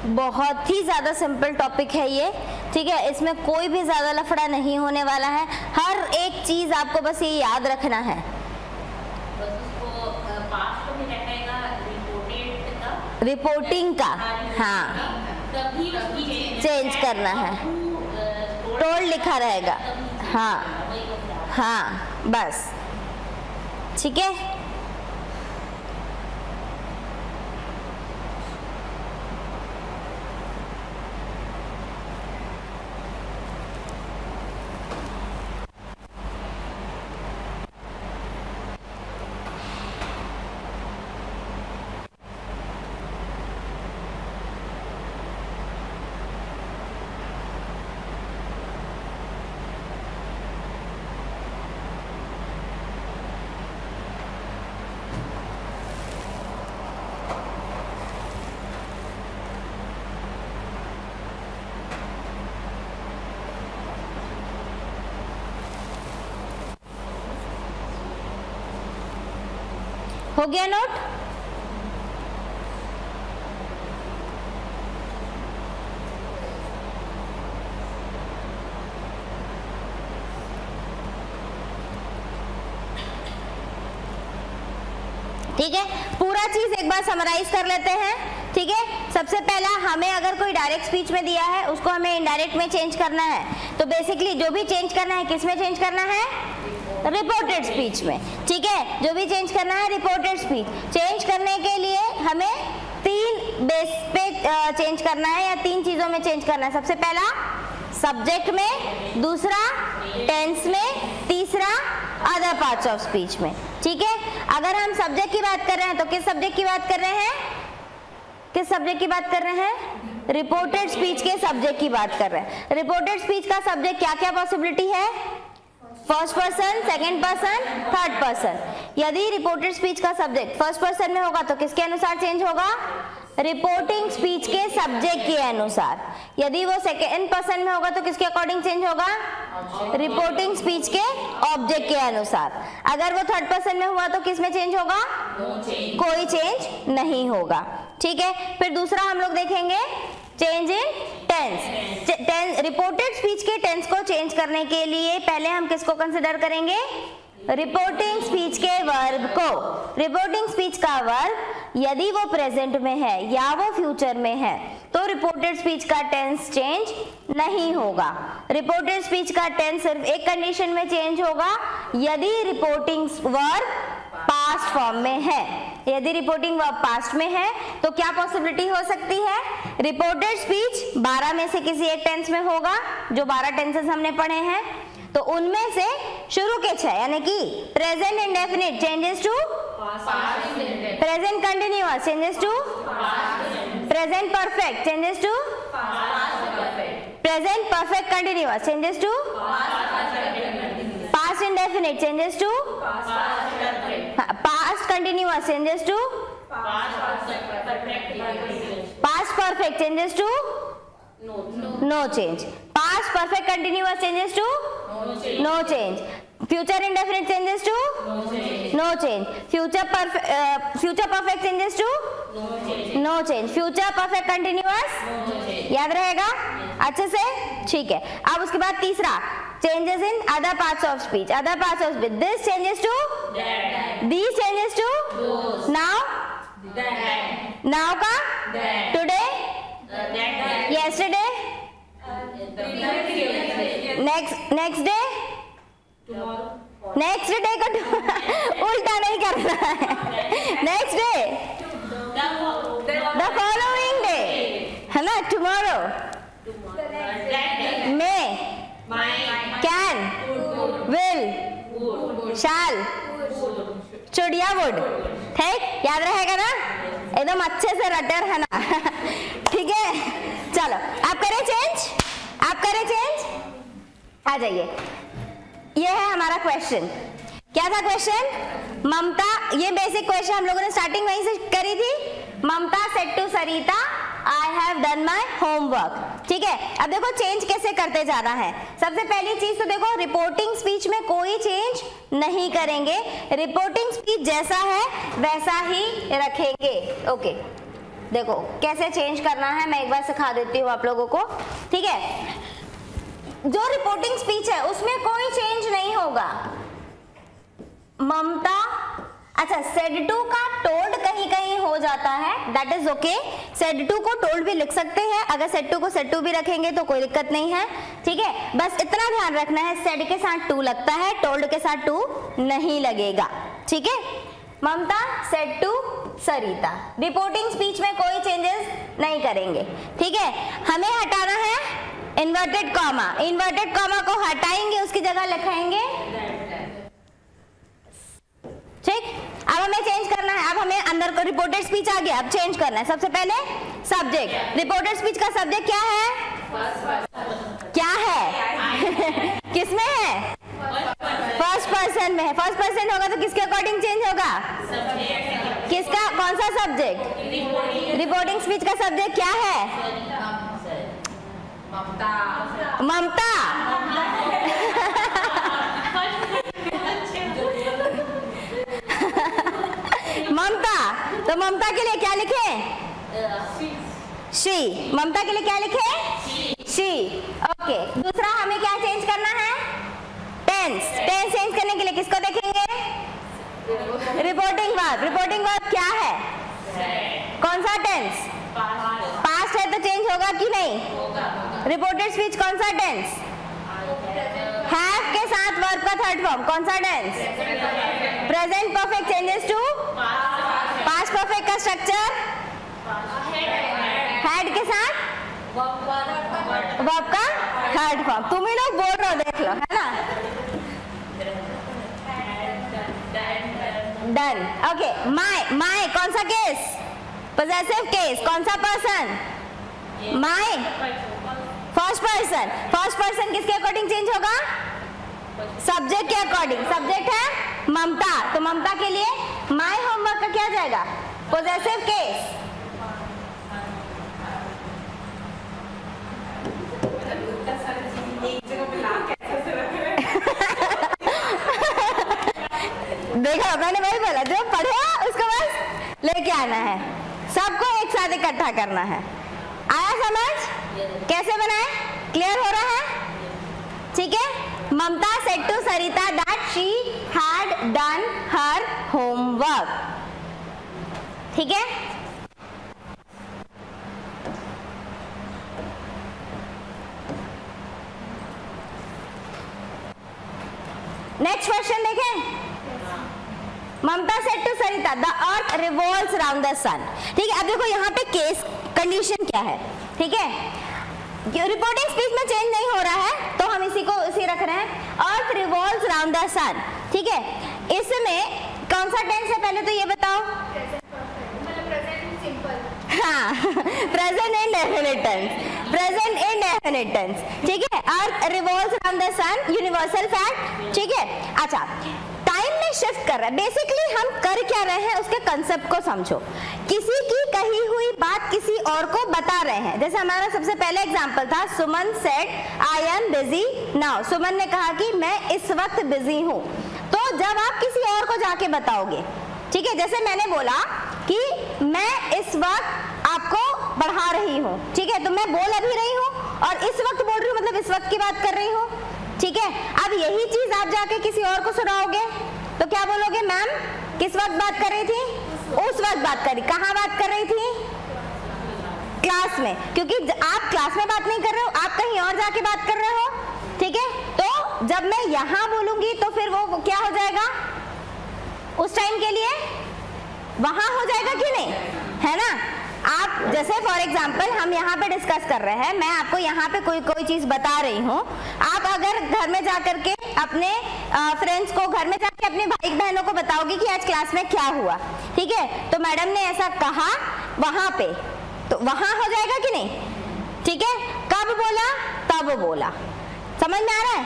बहुत ही ज्यादा सिंपल टॉपिक है ये। ठीक है, इसमें कोई भी ज्यादा लफड़ा नहीं होने वाला है। हर एक चीज आपको बस ये याद रखना है। रिपोर्टिंग का हाँ चेंज करना है, टोल्ड लिखा रहेगा। हाँ हाँ बस, ठीक है। हो गया नोट? ठीक है, पूरा चीज एक बार समराइज कर लेते हैं। ठीक है, सबसे पहला हमें अगर कोई डायरेक्ट स्पीच में दिया है उसको हमें इनडायरेक्ट में चेंज करना है। तो बेसिकली जो भी चेंज करना है किस में चेंज करना है? रिपोर्टेड स्पीच में। ठीक है, जो भी चेंज करना है रिपोर्टेड स्पीच। चेंज करने के लिए हमें 3 बेस पे चेंज करना है या 3 चीजों में चेंज करना है। सबसे पहला सब्जेक्ट में, दूसरा टेंस में, तीसरा अदर पार्ट्स ऑफ स्पीच में। ठीक है, अगर हम सब्जेक्ट की बात कर रहे हैं तो किस सब्जेक्ट की बात कर रहे हैं? किस सब्जेक्ट की बात कर रहे हैं? रिपोर्टेड स्पीच के सब्जेक्ट की बात कर रहे हैं। रिपोर्टेड स्पीच का सब्जेक्ट क्या क्या पॉसिबिलिटी है? First person, second person, third person. यदि रिपोर्टेड स्पीच का सब्जेक्ट फर्स्ट पर्सन में होगा तो किसके अनुसार चेंज होगा? रिपोर्टिंग स्पीच के सब्जेक्ट के अनुसार। यदि वो सेकंड पर्सन में होगा तो किसके अकॉर्डिंग चेंज होगा? रिपोर्टिंग स्पीच के ऑब्जेक्ट के अनुसार। अगर वो थर्ड पर्सन में हुआ तो किस में चेंज होगा? कोई चेंज नहीं होगा। ठीक है, फिर दूसरा हम लोग देखेंगे change in tense. Reported speech के टेंस को चेंज करने के लिए पहले हम किसको कंसिडर करेंगे? रिपोर्टिंग स्पीच के वर्ब को। रिपोर्टिंग स्पीच का वर्ब यदि वो प्रेजेंट में है या वो फ्यूचर में है तो रिपोर्टेड स्पीच का टेंस चेंज नहीं होगा। रिपोर्टेड स्पीच का टेंस सिर्फ एक कंडीशन में चेंज होगा, यदि रिपोर्टिंग वर्ब पास्ट फॉर्म में है। यदि रिपोर्टिंग वर्ब पास्ट में है तो क्या पॉसिबिलिटी हो सकती है? रिपोर्टेड स्पीच 12 में से किसी एक टेंस में होगा, जो 12 टेंसेस हमने पढ़े हैं, तो उनमें से शुरू के 6 यानी कि present indefinite changes to present continuous, changes to present perfect, changes to present perfect continuous, changes to past indefinite, changes to past continuous, changes to past perfect, changes to no change. Past perfect continuous changes to no change. Future indefinite changes to no change. Future perfect changes to no change. Future perfect continuous याद रहेगा अच्छे से? ठीक है, अब उसके बाद तीसरा changes in other parts of speech. Other parts of speech, this changes to these changes to now का today, yesterday, next day, next day का उल्टा नहीं करना है। next day, the following day, है ना? tomorrow, may, can, will, shall, should या would। ठीक, याद रहेगा ना? एकदम अच्छे से रटर है ना? ठीक है, चलो आप करें चेंज, आप करें चेंज, आ जाइए। ये है हमारा क्वेश्चन। क्या था क्वेश्चन? ममता, ये बेसिक क्वेश्चन हम लोगों ने स्टार्टिंग वहीं से करी थी। Mamta said to Sarita I have done my homework. ठीक है, अब देखो चेंज कैसे करते जाना है। सबसे पहली चीज तो देखो, रिपोर्टिंग स्पीच में कोई चेंज नहीं करेंगे, रिपोर्टिंग स्पीच जैसा है वैसा ही रखेंगे। ओके, देखो कैसे चेंज करना है मैं एक बार सिखा देती हूँ आप लोगों को। ठीक है, जो रिपोर्टिंग स्पीच है उसमें कोई चेंज नहीं होगा। ममता, अच्छा सेड टू का टोल्ड कहीं कहीं हो जाता है, that is okay. Said to को टोल्ड भी लिख सकते हैं, अगर सेड टू को सेड टू भी रखेंगे तो कोई दिक्कत नहीं है। ठीक है, बस इतना ध्यान रखना है, सेड के साथ टू लगता है, टोल्ड के साथ टू नहीं लगेगा। ठीक है, Mamta said to Sarita, reporting speech में कोई चेंजेस नहीं करेंगे। ठीक है, हमें हटाना है इन्वर्टेड कॉमा। इन्वर्टेड कॉमा को हटाएंगे, उसकी जगह लिखेंगे। ठीक, अब हमें चेंज करना है। अब हमें अंदर को रिपोर्टेड स्पीच आ गया, अब चेंज करना है। सबसे पहले सब्जेक्ट। रिपोर्टेड स्पीच का सब्जेक्ट क्या है? क्या है? किसमें है? फर्स्ट पर्सन में है। फर्स्ट पर्सन होगा तो किसके अकॉर्डिंग चेंज होगा? किसका, कौन सा सब्जेक्ट? रिपोर्टिंग स्पीच का सब्जेक्ट क्या है? ममता। ममता, तो ममता के लिए क्या लिखे? शी। ममता के लिए क्या लिखे? शी। ओके, दूसरा हमें क्या चेंज करना है? टेंस। टेंस चेंज करने के लिए किसको देखेंगे? Reporting verb. रिपोर्टिंग वर्ब क्या है? कौन सा टेंस? पास्ट है तो चेंज होगा कि नहीं? रिपोर्टेड स्पीच कौन सा टेंस? हैव के साथ वर्ब आपका थर्ड फॉर्म कौन सा tense? Present perfect changes to past perfect का स्ट्रक्चर हैड के साथ वर्ब का थर्ड फॉर्म। तुम ही लोग बोल रहे हो, देख लो, है ना? डन। ओके, माय कौन सा केस? Possessive case. कौन सा person? My first person. First person किसके अकॉर्डिंग चेंज होगा? सब्जेक्ट के अकॉर्डिंग। सब्जेक्ट है ममता, तो ममता के लिए माय होमवर्क का क्या जाएगा? Possessive case. देखा, मैंने वही बोला, जो पढ़े उसको बस लेके आना है, सबको एक साथ इकट्ठा करना है। आया समझ? कैसे बनाए? क्लियर हो रहा है? ठीक है। Mamta said to Sarita that she had done her homework. ठीक है। नेक्स्ट क्वेश्चन देखें। Mamta said to Sarita the earth revolves around the sun. ठीक है, अब देखो यहाँ पे केस कंडीशन क्या है। ठीक है, रिपोर्टिंग स्पीच में चेंज नहीं हो रहा है तो हम इसी को इसी रख रहे हैं, अर्थ रिवॉल्व्स अराउंड द सन। ठीक है, इसमें कौन सा टेंस है पहले तो ये बताओ? हाँ, present indefinite tense. Present indefinite tense. ठीक है, earth revolves around the sun, universal fact. ठीक है, अच्छा, टाइम में शिफ्ट कर रहा है। बेसिकली हम कर क्या रहे हैं उसके कंसेप्ट को समझो। किसी की कही हुई बात किसी और को बता रहे हैं। जैसे हमारा सबसे पहले एग्जांपल था, Suman said I am busy now. Suman ने कहा कि मैं इस वक्त बिजी हूँ। तो जब आप किसी और को जाके बताओगे, ठीक है, जैसे मैंने बोला कि मैं इस वक्त आपको पढ़ा रही हूँ, ठीक है, तो मैं बोल अभी रही हूँ और इस वक्त बोल रही हूँ, मतलब इस वक्त की बात कर रही हूँ। ठीक है, अब यही चीज आप जाके किसी और को सुनाओगे तो क्या बोलोगे? मैम किस वक्त बात कर रही थी? उस वक्त बात कर रही। कहाँ बात कर रही थी? क्लास में, क्योंकि आप क्लास में बात नहीं कर रहे हो, आप कहीं और जाके बात कर रहे हो। ठीक है, तो जब मैं यहाँ बोलूंगी तो फिर वो क्या हो जाएगा? उस टाइम के लिए वहां हो जाएगा कि नहीं, है ना? आप जैसे फॉर एग्जाम्पल हम यहाँ पे डिस्कस कर रहे हैं, मैं आपको यहाँ पे कोई चीज बता रही हूँ। आप अगर घर में जाकर के अपने फ्रेंड्स को, घर में जाके अपने भाई बहनों को बताओगे कि आज क्लास में क्या हुआ, ठीक है, तो मैडम ने ऐसा कहा वहां पे, तो वहां हो जाएगा कि नहीं? ठीक है, कब बोला? तब बोला। समझ में आ रहा है?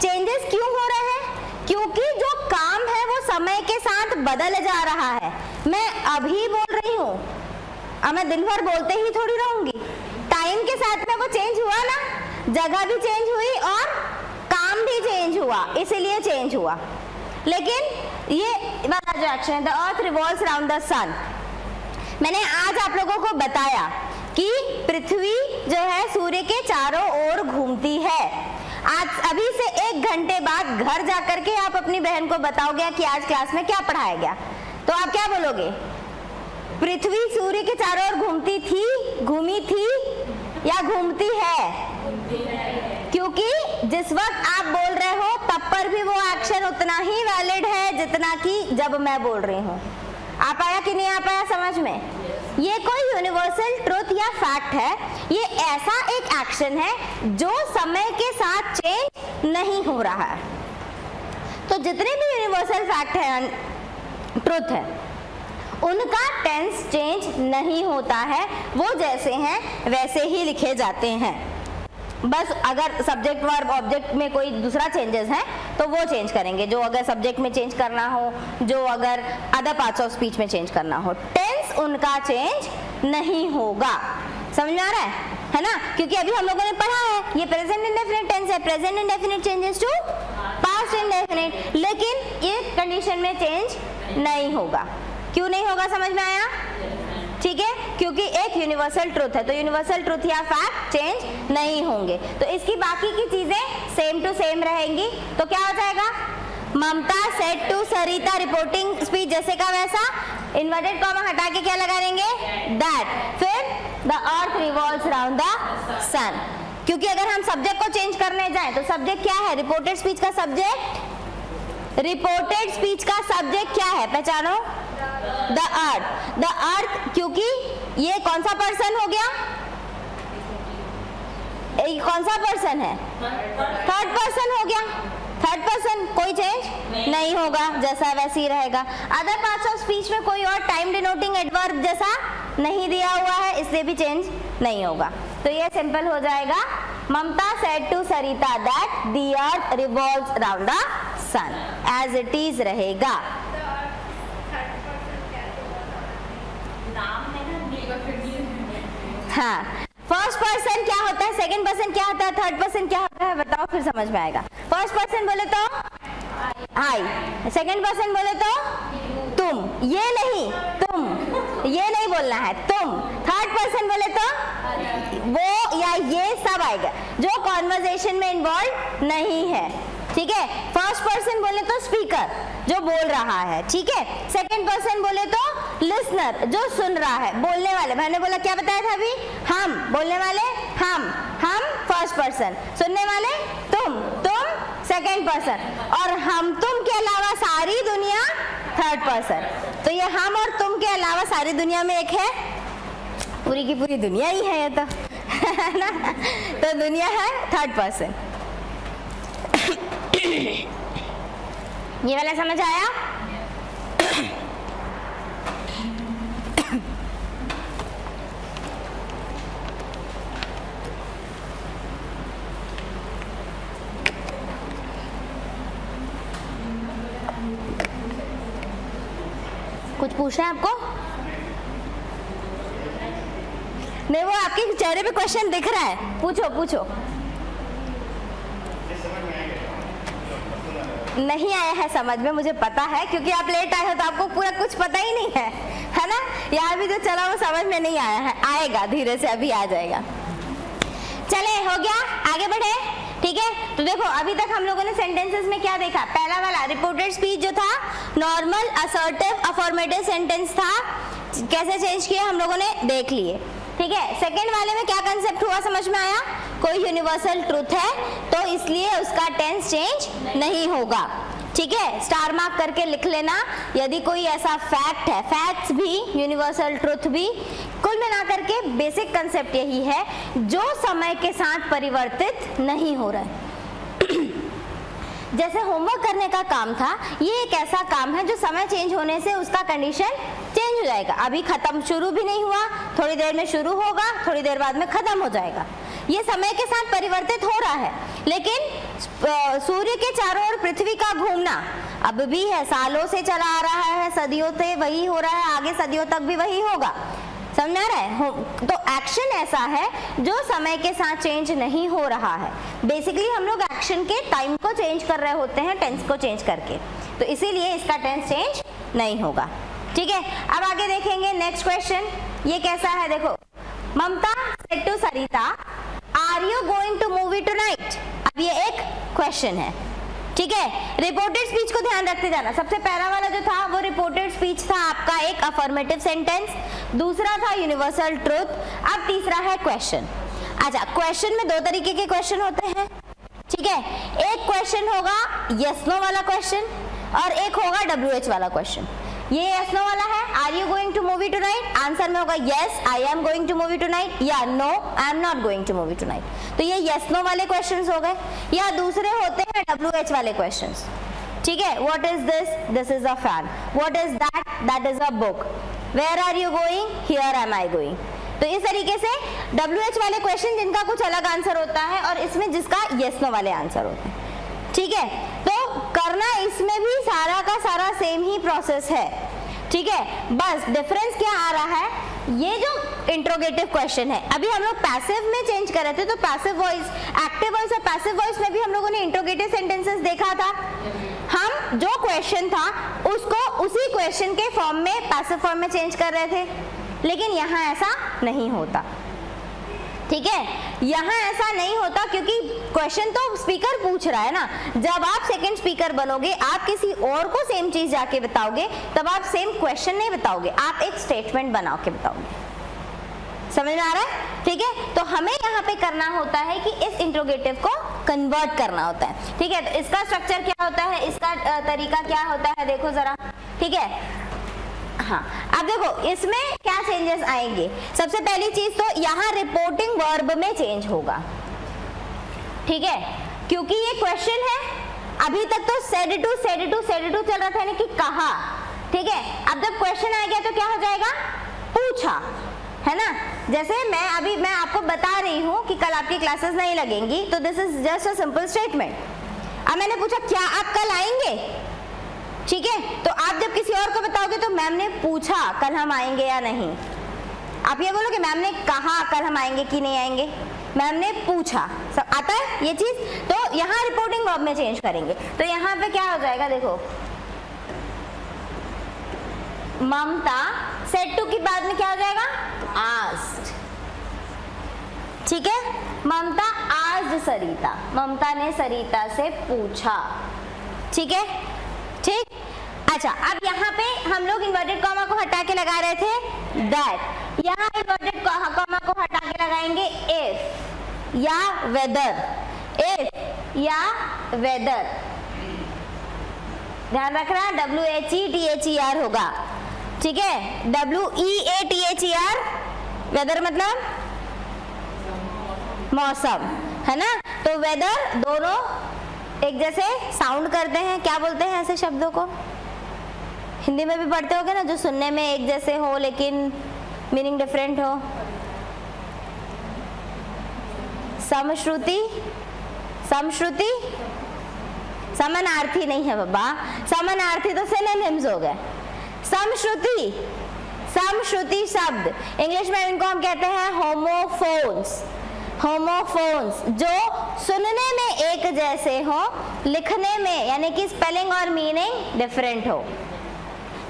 चेंजेस क्यों हो रहे हैं? क्योंकि जो काम है वो समय के साथ बदल जा रहा है। मैं अभी बोल रही हूँ, अब मैं दिन भर बोलते ही थोड़ी रहूंगी। टाइम के साथ में वो चेंज हुआ ना, जगह भी चेंज हुई और काम भी चेंज हुआ, इसीलिए चेंज हुआ। लेकिन ये वाला जो एक्शन है, the earth revolves around the sun, मैंने आज आप लोगों को बताया कि पृथ्वी जो है सूर्य के चारों ओर घूमती है। आज अभी से 1 घंटे बाद घर जाकर के आप अपनी बहन को बताओगे कि आज क्लास में क्या पढ़ाया गया, तो आप क्या बोलोगे? पृथ्वी सूर्य के चारों ओर घूमती थी, घूमी थी या घूमती है? क्योंकि जिस वक्त आप बोल रहे हो तब पर भी वो एक्शन उतना ही वैलिड है जितना कि जब मैं बोल रही हूँ। आ पाया कि नहीं आ पाया समझ में? ये कोई यूनिवर्सल ट्रुथ या फैक्ट है, ये ऐसा एक एक्शन है जो समय के साथ चेंज नहीं हो रहा है। तो जितने भी यूनिवर्सल फैक्ट है, ट्रुथ है, उनका टेंस चेंज नहीं होता है, वो जैसे हैं वैसे ही लिखे जाते हैं। बस अगर सब्जेक्ट वर्ब ऑब्जेक्ट में कोई दूसरा चेंजेस है तो वो चेंज करेंगे, जो अगर सब्जेक्ट में चेंज करना हो, जो अगर अदर पार्ट्स ऑफ स्पीच में चेंज करना हो, टेंस उनका चेंज नहीं होगा। समझ में आ रहा है ना? क्योंकि अभी हम लोगों ने पढ़ा है ये प्रेजेंट इंडेफिनिट टेंस है, present indefinite changes to past indefinite, लेकिन ये कंडीशन में चेंज नहीं होगा। क्यों नहीं होगा समझ में आया? ठीक है, क्योंकि एक यूनिवर्सल ट्रुथ है, तो यूनिवर्सल ट्रुथ या फैक्ट चेंज नहीं होंगे, तो इसकी बाकी की चीजें सेम टू सेम रहेंगी। तो क्या हो जाएगा? Mamta said to Sarita, reporting speech जैसे का वैसा, इन्वर्टेड कॉमा हटा के क्या लगा देंगे? दैट। फिर the earth revolves around the sun. क्योंकि अगर हम सब्जेक्ट को चेंज करने जाएं तो सब्जेक्ट क्या है, रिपोर्टेड स्पीच का सब्जेक्ट, रिपोर्टेड स्पीच का सब्जेक्ट क्या है, पहचानो, द अर्थ। द अर्थ, क्योंकि ये कौन सा पर्सन हो गया, कौन सा पर्सन है, थर्ड पर्सन हो गया, थर्ड पर्सन, कोई चेंज नहीं होगा, जैसा वैसे ही रहेगा। अदर पार्ट्स ऑफ स्पीच में कोई और टाइम डिनोटिंग एडवर्ब जैसा नहीं दिया हुआ है, इसलिए भी चेंज नहीं होगा। तो ये सिंपल हो जाएगा, Mamta said to Sarita that the earth revolves around the sun, as it is रहेगा। हाँ, फर्स्ट पर्सन क्या होता है, सेकंड पर्सन क्या होता है, थर्ड पर्सन क्या होता है, बताओ, फिर समझ में आएगा। फर्स्ट पर्सन बोले तो आई, सेकंड पर्सन बोले तो तुम, ये नहीं तुम, ये नहीं बोलना है, तुम। थर्ड पर्सन बोले तो वो या ये सब आएगा जो कॉन्वर्सेशन में इन्वॉल्व नहीं है, ठीक है। फर्स्ट पर्सन बोले तो स्पीकर, जो बोल रहा है, ठीक है। सेकंड पर्सन बोले तो लिसनर, जो सुन रहा है, बोलने वाले। मैंने बोला क्या बताया था अभी, हम, बोलने वाले हम फर्स्ट पर्सन, सुनने वाले तुम सेकंड पर्सन, और हम तुम के अलावा सारी दुनिया थर्ड पर्सन। तो ये हम और तुम के अलावा सारी दुनिया में एक है, पूरी की पूरी दुनिया ही है ये तो, है ना। तो दुनिया है थर्ड पर्सन। ये वाला समझ आया? कुछ पूछना है आपको? नहीं, वो आपके चेहरे पे क्वेश्चन दिख रहा है, पूछो पूछो। नहीं आया है समझ में, मुझे पता है, क्योंकि आप लेट आए हो तो आपको पूरा कुछ पता ही नहीं है ना। यहाँ भी जो चला वो समझ में नहीं आया है, आएगा धीरे से, अभी आ जाएगा। चले, हो गया, आगे बढ़े, ठीक है। तो देखो अभी तक हम लोगों ने सेंटेंसेस में क्या देखा, पहला वाला रिपोर्टेड स्पीच जो था नॉर्मल असर्टिव अफर्मेटिव सेंटेंस था, कैसे चेंज किया हम लोगों ने देख लिए, ठीक है। सेकेंड वाले में क्या कंसेप्ट हुआ समझ में आया, कोई यूनिवर्सल ट्रूथ है तो इसलिए उसका टेंस चेंज नहीं होगा, ठीक है। स्टार मार्क करके लिख लेना यदि कोई ऐसा फैक्ट है, फैक्ट्स भी यूनिवर्सल ट्रूथ भी, कुल मिलाकर के बेसिक कंसेप्ट यही है, जो समय के साथ परिवर्तित नहीं हो रहा है। जैसे होमवर्क करने का काम था, ये एक ऐसा काम है जो समय चेंज होने से उसका कंडीशन चेंज हो जाएगा। अभी खत्म, शुरू भी नहीं हुआ, थोड़ी देर में शुरू होगा, थोड़ी देर बाद में खत्म हो जाएगा। ये समय के साथ परिवर्तित हो रहा है, लेकिन सूर्य के चारों ओर पृथ्वी का घूमना अब भी है, सालों से चला आ रहा है, सदियों से वही हो रहा है, आगे सदियों तक भी वही होगा, समझ में आ रहा है। तो एक्शन ऐसा है जो समय के साथ चेंज नहीं हो रहा है। बेसिकली हम लोग एक्शन के टाइम को चेंज कर रहे होते हैं टेंस को चेंज करके, तो इसीलिए इसका टेंस चेंज नहीं होगा, ठीक है। अब आगे देखेंगे नेक्स्ट क्वेश्चन, ये कैसा है, देखो, Mamta said to Sarita are you going to movie tonight. अब ये एक क्वेश्चन है, ठीक है। रिपोर्टेड स्पीच को ध्यान रखते जाना, सबसे पहला वाला जो था वो रिपोर्टेड स्पीच था आपका एक अफर्मेटिव सेंटेंस, दूसरा था यूनिवर्सल ट्रूथ, अब तीसरा है क्वेश्चन। अच्छा, क्वेश्चन में दो तरीके के क्वेश्चन होते हैं, ठीक है। एक क्वेश्चन होगा यस नो वाला क्वेश्चन और एक होगा WH वाला क्वेश्चन। ये यस नो वाला है, are you going to movie tonight, answer में होगा yes I am going to movie tonight, या no I am not going to movie tonight. तो ये यस नो वाले क्वेश्चंस हो गए। या दूसरे होते हैं WH वाले क्वेश्चंस, ठीक है। What is this, this is a fan, what is that, that is a book, where are you going, here am I going. तो इस तरीके से WH वाले क्वेश्चन जिनका कुछ अलग आंसर होता है और इसमें जिसका यस नो वाले आंसर होते हैं, ठीक है। तो करना इसमें भी सारा का सारा सेम ही प्रोसेस है, ठीक है। बस डिफरेंस क्या आ रहा है, ये जो इंट्रोगेटिव क्वेश्चन है अभी हम लोग पैसिव में चेंज कर रहे थे, तो पैसिव वॉइस, एक्टिव वॉइस और पैसिव वॉइस में भी हम लोगों ने इंट्रोगेटिव सेंटेंसेस देखा था। हम जो क्वेश्चन था उसको उसी क्वेश्चन के फॉर्म में, पैसिव फॉर्म में चेंज कर रहे थे, लेकिन यहाँ ऐसा नहीं होता, ठीक है। यहाँ ऐसा नहीं होता क्योंकि क्वेश्चन तो स्पीकर पूछ रहा है ना। जब आप सेकंड स्पीकर बनोगे, आप किसी और को सेम चीज जाके बताओगे, तब आप सेम क्वेश्चन नहीं बताओगे, आप एक स्टेटमेंट बना के बताओगे, समझ में आ रहा है? ठीक है, तो हमें यहाँ पे करना होता है कि इस इंट्रोगेटिव को कन्वर्ट करना होता है। ठीक है, तो इसका स्ट्रक्चर क्या होता है, इसका तरीका क्या होता है, देखो जरा। ठीक है, हाँ, अब देखो इसमें क्या चेंजेस आएंगे। सबसे पहली चीज तो यहाँ रिपोर्टिंग वर्ब में चेंज होगा। ठीक है, क्योंकि ये क्वेश्चन है, अभी तक तो सेड टू चल रहा था, यानी कि कहा। ठीक है, अब जब क्वेश्चन आ गया तो क्या हो जाएगा, पूछा, है ना। जैसे मैं आपको बता रही हूँ कि कल आपकी क्लासेस नहीं लगेंगी, तो this is just a simple statement. अब मैंने पूछा क्या आप कल आएंगे? ठीक है, तो आप जब किसी और को बताओगे तो मैम ने पूछा कल हम आएंगे या नहीं। आप ये बोलोगे मैम ने कहा कल हम आएंगे कि नहीं आएंगे, मैम ने पूछा। सब आता है ये चीज। तो यहाँ रिपोर्टिंग वर्ब में चेंज करेंगे, तो यहाँ पे क्या हो जाएगा, देखो ममता, सेड टू की बाद में क्या हो जाएगा, आस्क्ड। ठीक है, ममता आस्क्ड सरिता, ममता ने सरिता से पूछा। ठीक है, ठीक। अच्छा, अब यहाँ पे हम लोग इन्वर्टेड कॉमा को हटा के लगा रहे थे दैट, यहाँ इन्वर्टेड कॉमा को हटा के लगाएंगे इफ या वेदर, इफ या वेदर। ध्यान रखना WHETHER होगा। ठीक है, WEATHER, वेदर मतलब मौसम, है ना। तो वेदर दोनों एक जैसे साउंड करते हैं, क्या बोलते हैं ऐसे शब्दों को, हिंदी में भी पढ़ते होगे ना, जो सुनने में एक जैसे हो लेकिन मीनिंग डिफरेंट हो। समश्रुति, समश्रुति, समानार्थी नहीं है बाबा, समानार्थी तो सिनोनिम्स हो गए। समश्रुति, समश्रुति शब्द इंग्लिश में इनको हम कहते हैं होमोफोन्स, होमोफोन्स, जो सुनने में एक जैसे हो, लिखने में यानी कि स्पेलिंग और मीनिंग डिफरेंट हो।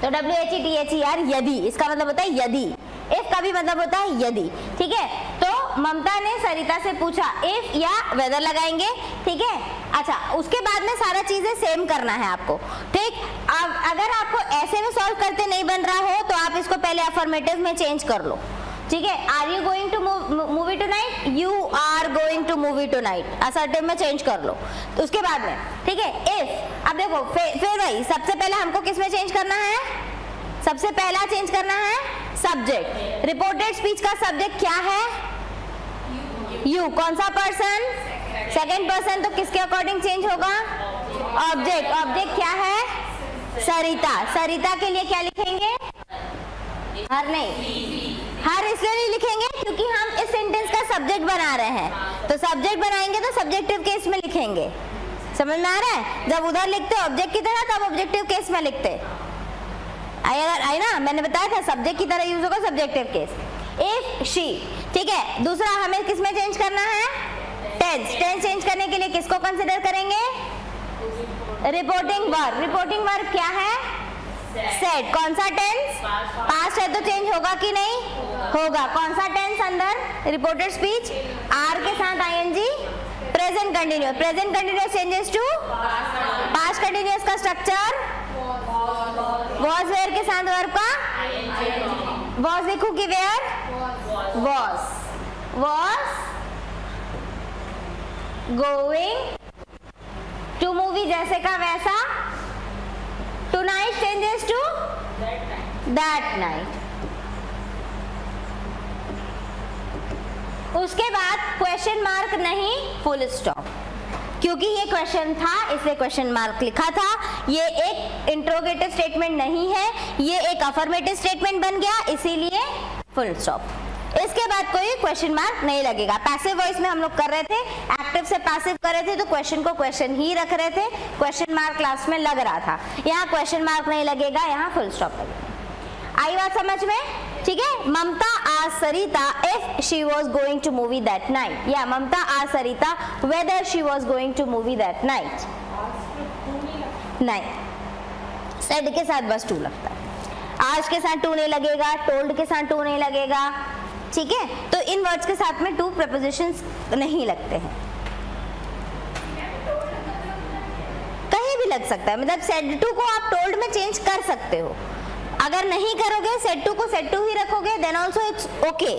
तो WHETHER यदि, इसका मतलब होता है यदि। इफ का भी मतलब होता है यदि। ठीक है, तो ममता ने सरिता से पूछा, इफ या वेदर लगाएंगे। ठीक है, अच्छा, उसके बाद में सारा चीजें सेम करना है आपको। ठीक, अब अगर आपको ऐसे में सॉल्व करते नहीं बन रहा हो तो आप इसको पहले अफर्मेटिव में चेंज कर लो। ठीक है, are you going to movie tonight, you are going to movie tonight, assertive में चेंज कर लो। तो उसके बाद में, ठीक है, इफ, अब देखो फिर भाई सबसे पहले हमको किस में चेंज करना है, सबसे पहला चेंज करना है सब्जेक्ट। रिपोर्टेड स्पीच का सब्जेक्ट क्या है, यू। कौन सा पर्सन, सेकंड पर्सन, तो किसके अकॉर्डिंग चेंज होगा, ऑब्जेक्ट। ऑब्जेक्ट क्या है, सरिता। सरिता के लिए क्या लिखेंगे, हर नहीं, हर इसलिए नहीं लिखेंगे क्योंकि हम इस सेंटेंस का सब्जेक्ट बना रहे हैं, तो सब्जेक्ट बनाएंगे तो सब्जेक्टिव केस में लिखेंगे। समझ में आ रहा है? जब उधर लिखते ऑब्जेक्ट की तरह तब ऑब्जेक्टिव केस में लिखते आई ना, मैंने बताया था सब्जेक्ट की तरह यूज होगा सब्जेक्टिव केस। इफ शी, ठीक है। दूसरा हमें किस में चेंज करना है, टेंस। टेंस चेंज करने के लिए किसको कंसिडर करेंगे, रिपोर्टिंग वर्ब। रिपोर्टिंग वर्ब क्या है, सेड। कौन सा टेंस, पास्ट है तो चेंज होगा कि नहीं, होगा। कौन सा टेंस अंदर रिपोर्टेड स्पीच, आर के साथ I N G, present continuous. Present continuous changes to past continuous का स्ट्रक्चर, वॉज वेयर के साथ वर्ब का वॉज लिखूं कि were, was going to movie जैसे का वैसा, tonight changes to that night. उसके बाद क्वेश्चन मार्क नहीं, फुल स्टॉप, क्योंकि ये क्वेश्चन था इसलिए क्वेश्चन मार्क लिखा था। ये एक इंट्रोगेटिव स्टेटमेंट नहीं है, ये एक अफर्मेटिव स्टेटमेंट बन गया, इसीलिए फुल स्टॉप। इसके बाद कोई क्वेश्चन मार्क नहीं लगेगा। पैसिव वॉइस में हम लोग कर रहे थे, एक्टिव से पैसिव कर रहे थे तो क्वेश्चन को क्वेश्चन ही रख रहे थे, क्वेश्चन मार्क क्लास में लग रहा था। यहाँ क्वेश्चन मार्क नहीं लगेगा, यहाँ फुल स्टॉप लगेगा। आई बात समझ में? ठीक है। ममता asked Sarita if she was going to movie that night. या ममता asked Sarita whether she was going to movie that night. नहीं, said के साथ बस टू लगता है, आज के साथ टू नहीं लगेगा, टोल्ड के साथ टू नहीं लगेगा। ठीक है, तो इन वर्ड्स के साथ में टू प्रपोजिशंस नहीं लगते हैं, कहीं भी लग सकता है। मतलब सेड टू को आप टोल्ड में चेंज कर सकते हो, अगर नहीं करोगे सेड टू को सेड टू ही रखोगे देन ऑल्सो इट्स ओके।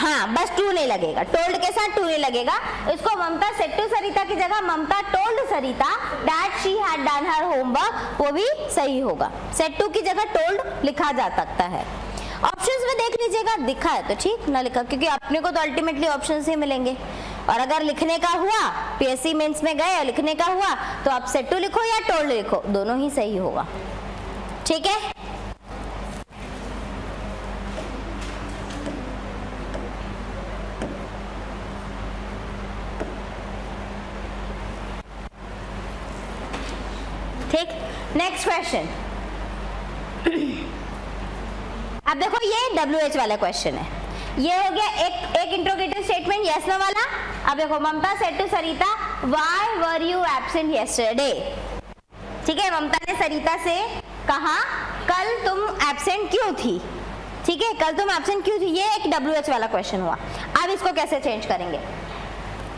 हाँ बस टू नहीं लगेगा, टोल्ड के साथ टू नहीं लगेगा। इसको ममता सेड टू सरिता की जगह Mamta told Sarita that she had done her homework, वो भी सही होगा। सेड टू की जगह टोल्ड लिखा जा सकता है। ऑप्शंस में देख लीजिएगा, दिखा है तो ठीक, ना लिखा क्योंकि अपने को तो अल्टीमेटली ऑप्शंस ही मिलेंगे। और अगर लिखने का हुआ, पीएससी मेंस में गए और लिखने का हुआ तो आप सेड टू लिखो या टोल्ड लिखो, दोनों ही सही होगा। ठीक है, ठीक। Next question. अब देखो ये WH वाला क्वेश्चन है, ये हो गया एक इंट्रोगेटिव स्टेटमेंट यस नो वाला। अब देखो Mamta said to Sarita why were you absent yesterday. ठीक है, ममता ने सरिता से कहा कल तुम एब्सेंट क्यों थी। ठीक है, कल तुम एब्सेंट क्यों थी, ये एक WH वाला क्वेश्चन हुआ। अब इसको कैसे चेंज करेंगे,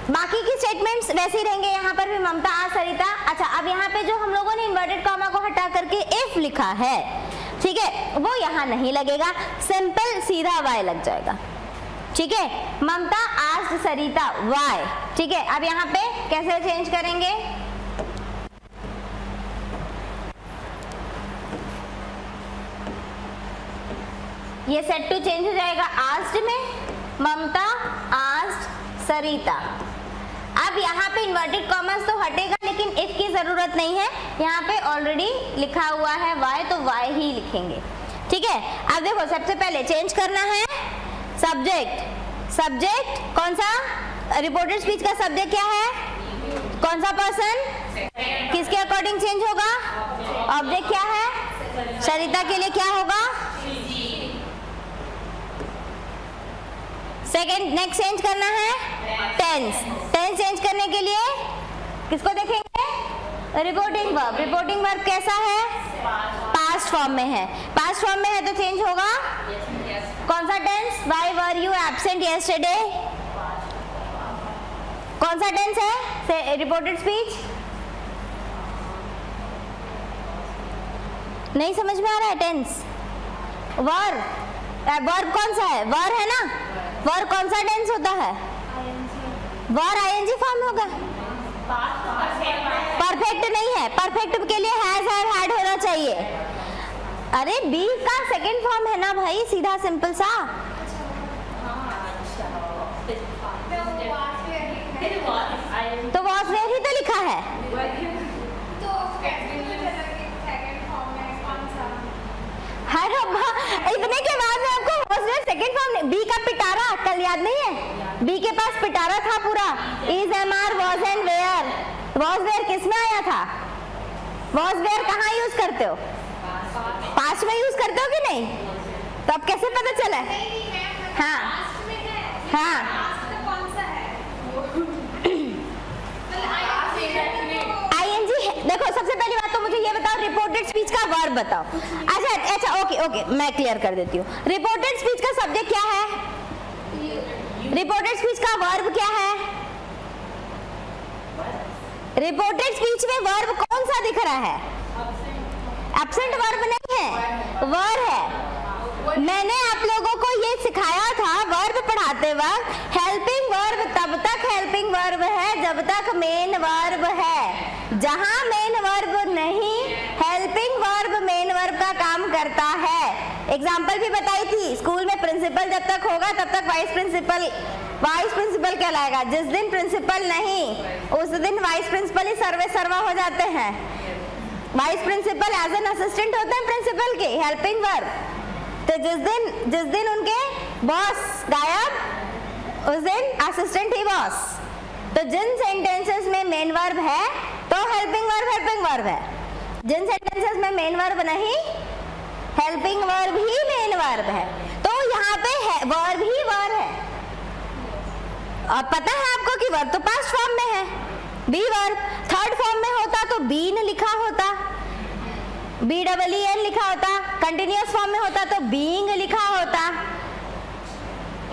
बाकी की स्टेटमेंट्स वैसे ही रहेंगे, यहाँ पर भी ममता आज सरिता। अच्छा, अब यहाँ पे जो हम लोगों ने इन्वर्टेड कॉमा को हटा करके इफ लिखा है, ठीक है, वो यहाँ नहीं लगेगा, सिंपल सीधा वाई लग जाएगा। ठीक है, ममता आज सरिता वाई। ठीक है, अब यहाँ पे कैसे चेंज करेंगे, ये सेड टू चेंज हो जाएगा आस्क्ड में, ममता आस्क्ड सरिता। अब यहाँ पे इन्वर्टेड कॉमर्स तो हटेगा लेकिन इफ की जरूरत नहीं है, यहाँ पे ऑलरेडी लिखा हुआ है वाई, तो वाई ही लिखेंगे। ठीक है, अब देखो सबसे पहले चेंज करना है सब्जेक्ट। सब्जेक्ट कौन सा, रिपोर्टेड स्पीच का सब्जेक्ट क्या है, कौन सा पर्सन, किसके अकॉर्डिंग चेंज होगा, ऑब्जेक्ट क्या है, सरिता के लिए क्या होगा, सेकेंड। नेक्स्ट चेंज करना है टेंस। टेंस चेंज करने के लिए किसको देखेंगे, रिपोर्टिंग वर्ब। रिपोर्टिंग वर्ब कैसा है, पास्ट फॉर्म में है। पास्ट फॉर्म में है तो चेंज होगा कौन सा tense, why were you absent yesterday, कौन सा टेंस है, रिपोर्टेड स्पीच। नहीं समझ में आ रहा है, टेंस वर्ब, वर्ब कौन सा है, वर है ना, वर कौन सा टेंस होता है, वर आईएनजी फॉर्म होगा। परफेक्ट नहीं है, परफेक्ट के लिए हैज हैव हैड होना चाहिए। अरे बी का सेकंड फॉर्म है ना भाई, सीधा सिंपल सा। तो वॉज वेयर ही तो लिखा है, इतने के बाद में आपको was were second form, be का पिटारा कल याद नहीं है, बी के पास पिटारा था पूरा, is am are was and were. Was were किस में आया था, वॉज वेयर कहाँ यूज करते हो, पास्ट में यूज करते हो कि नहीं, तो अब कैसे पता चला, हाँ हाँ देखो सबसे पहली बात तो मुझे ये बताओ, रिपोर्टेड स्पीच का वर्ब बताओ। अच्छा ओके मैं क्लियर कर देती हूँ। रिपोर्टेड स्पीच का सब्जेक्ट क्या है, रिपोर्टेड स्पीच का वर्ब क्या है, रिपोर्टेड स्पीच में वर्ब कौन सा दिख रहा है, एब्सेंट वर्ब नहीं है, वर्ब है। मैंने आप लोगों को ये सिखाया था वर्ब पढ़ाते वक्त, हेल्पिंग वर्ब तब तक हेल्पिंग वर्ब है जब तक मेन वर्ब है। जहां मेन वर्ब नहीं, हेल्पिंग वर्ब मेन वर्ब का काम करता है। एग्जाम्पल भी बताई थी स्कूल में, प्रिंसिपल जब तक होगा तब तक वाइस प्रिंसिपल कहलाएगा। जिस दिन प्रिंसिपल नहीं उस दिन वाइस प्रिंसिपल ही सर्वे सर्वा हो जाते हैं। Vice principal as an assistant होते हैं प्रिंसिपल के, हेल्पिंग वर्ब। तो जिस दिन उनके बॉस गायब उस दिन असिस्टेंट ही बॉस। तो जिन सेंटेंसेस में मेन वर्ब है तो हेल्पिंग वर्ब है, जिन सेंटेंसेस में मेन वर्ब नहीं, हेल्पिंग वर्ब ही मेन वर्ब है। तो यहाँ पे वर्ब ही वर्ब है। और पता है आपको कि वर्ब तो पास्ट फॉर्म में है, बी वर्ब। थर्ड फॉर्म में होता तो बीन लिखा होता, BEEN लिखा होता। कंटिन्यूअस फॉर्म में होता तो बीइंग लिखा होता।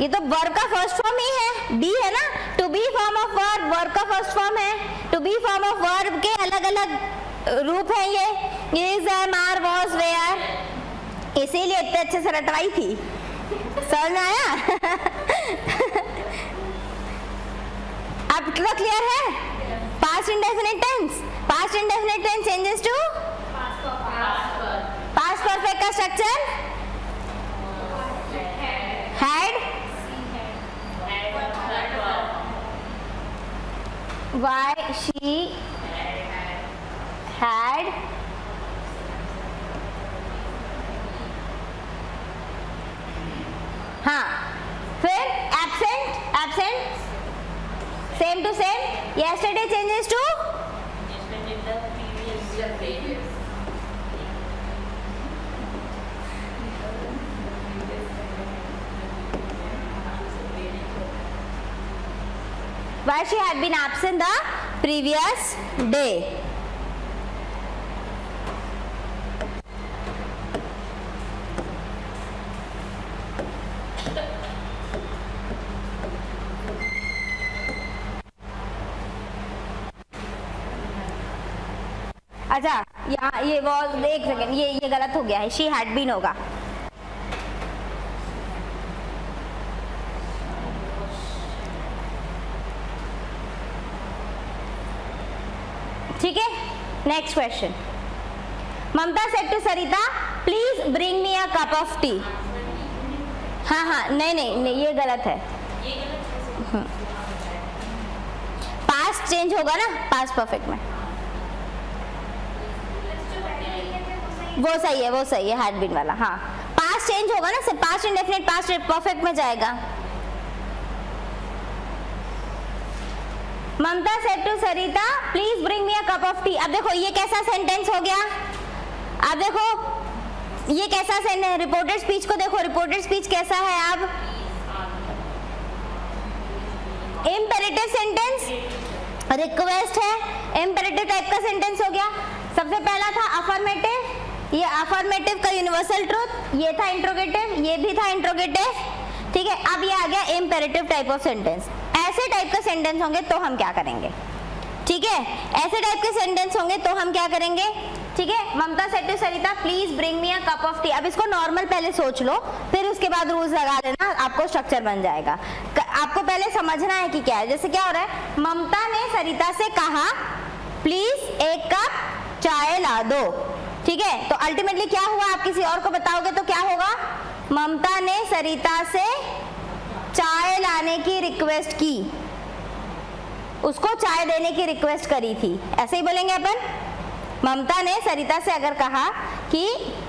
ये तो वर्ब का फर्स्ट फॉर्म ही है, बी है ना। To be form of verb, verb का फर्स्ट फॉर्म है। To be form of verb के अलग अलग रूप हैं ये, is, am, are, was, were. इसीलिए इतने अच्छे से रटवाई थी समझ में आया? अब तो क्लियर है? Past indefinite tense, past indefinite tense changes to past perfect का structure had, why she had, हाँ, फिर absent, absent same to same, yesterday changes to why she had been absent the previous day. अच्छा, यहाँ ये was, एक second, ये गलत हो गया है, शी हैड बीन होगा। ठीक है, next question. Mamta said to Sarita please bring me a cup of tea. हाँ हाँ, नहीं नहीं नहीं, ये गलत है। पास्ट चेंज होगा ना पास्ट परफेक्ट में, वो सही है, वो सही है, हैड बीन वाला। हाँ, पास्ट चेंज होगा ना, सिर्फ पास्ट इंडेफिनिट पास्ट परफेक्ट में जाएगा। Mamta said to Sarita please bring me a cup of tea. अब देखो ये कैसा सेंटेंस हो गया, अब देखो ये कैसा सेंटेंस, रिपोर्टेड स्पीच को देखो, रिपोर्टेड स्पीच कैसा है। अब इम्पेरेटिव सेंटेंस, रिक्वेस्ट है, इम्पेरेटिव टाइप का सेंटेंस हो गया। सबसे पहला था अफर्मेटिव, ये अफर्मेटिव का यूनिवर्सल ट्रूथ, ये था इंट्रोगेटिव, ये भी था इंट्रोगेटिव। ठीक है, अब ये आ गया इम्पेरेटिव टाइप ऑफ सेंटेंस। ऐसे टाइप का सेंटेंस होंगे तो हम क्या करेंगे? ठीक है, ऐसे टाइप के सेंटेंस होंगे तो हम क्या करेंगे? ठीक है, Mamta said to Sarita please bring me a cup of tea. अब इसको नॉर्मल पहले सोच लो, फिर उसके बाद रूल्स लगा देना, आपको स्ट्रक्चर बन जाएगा। आपको पहले समझना है कि क्या है। जैसे क्या हो रहा है, ममता ने सरिता से कहा प्लीज एक कप चाय ला दो। ठीक है, तो अल्टीमेटली क्या हुआ, आप किसी और को बताओगे तो क्या होगा? ममता ने सरिता से चाय लाने की रिक्वेस्ट की, उसको चाय देने की रिक्वेस्ट करी थी, ऐसे ही बोलेंगे अपन। ममता ने सरिता से अगर कहा कि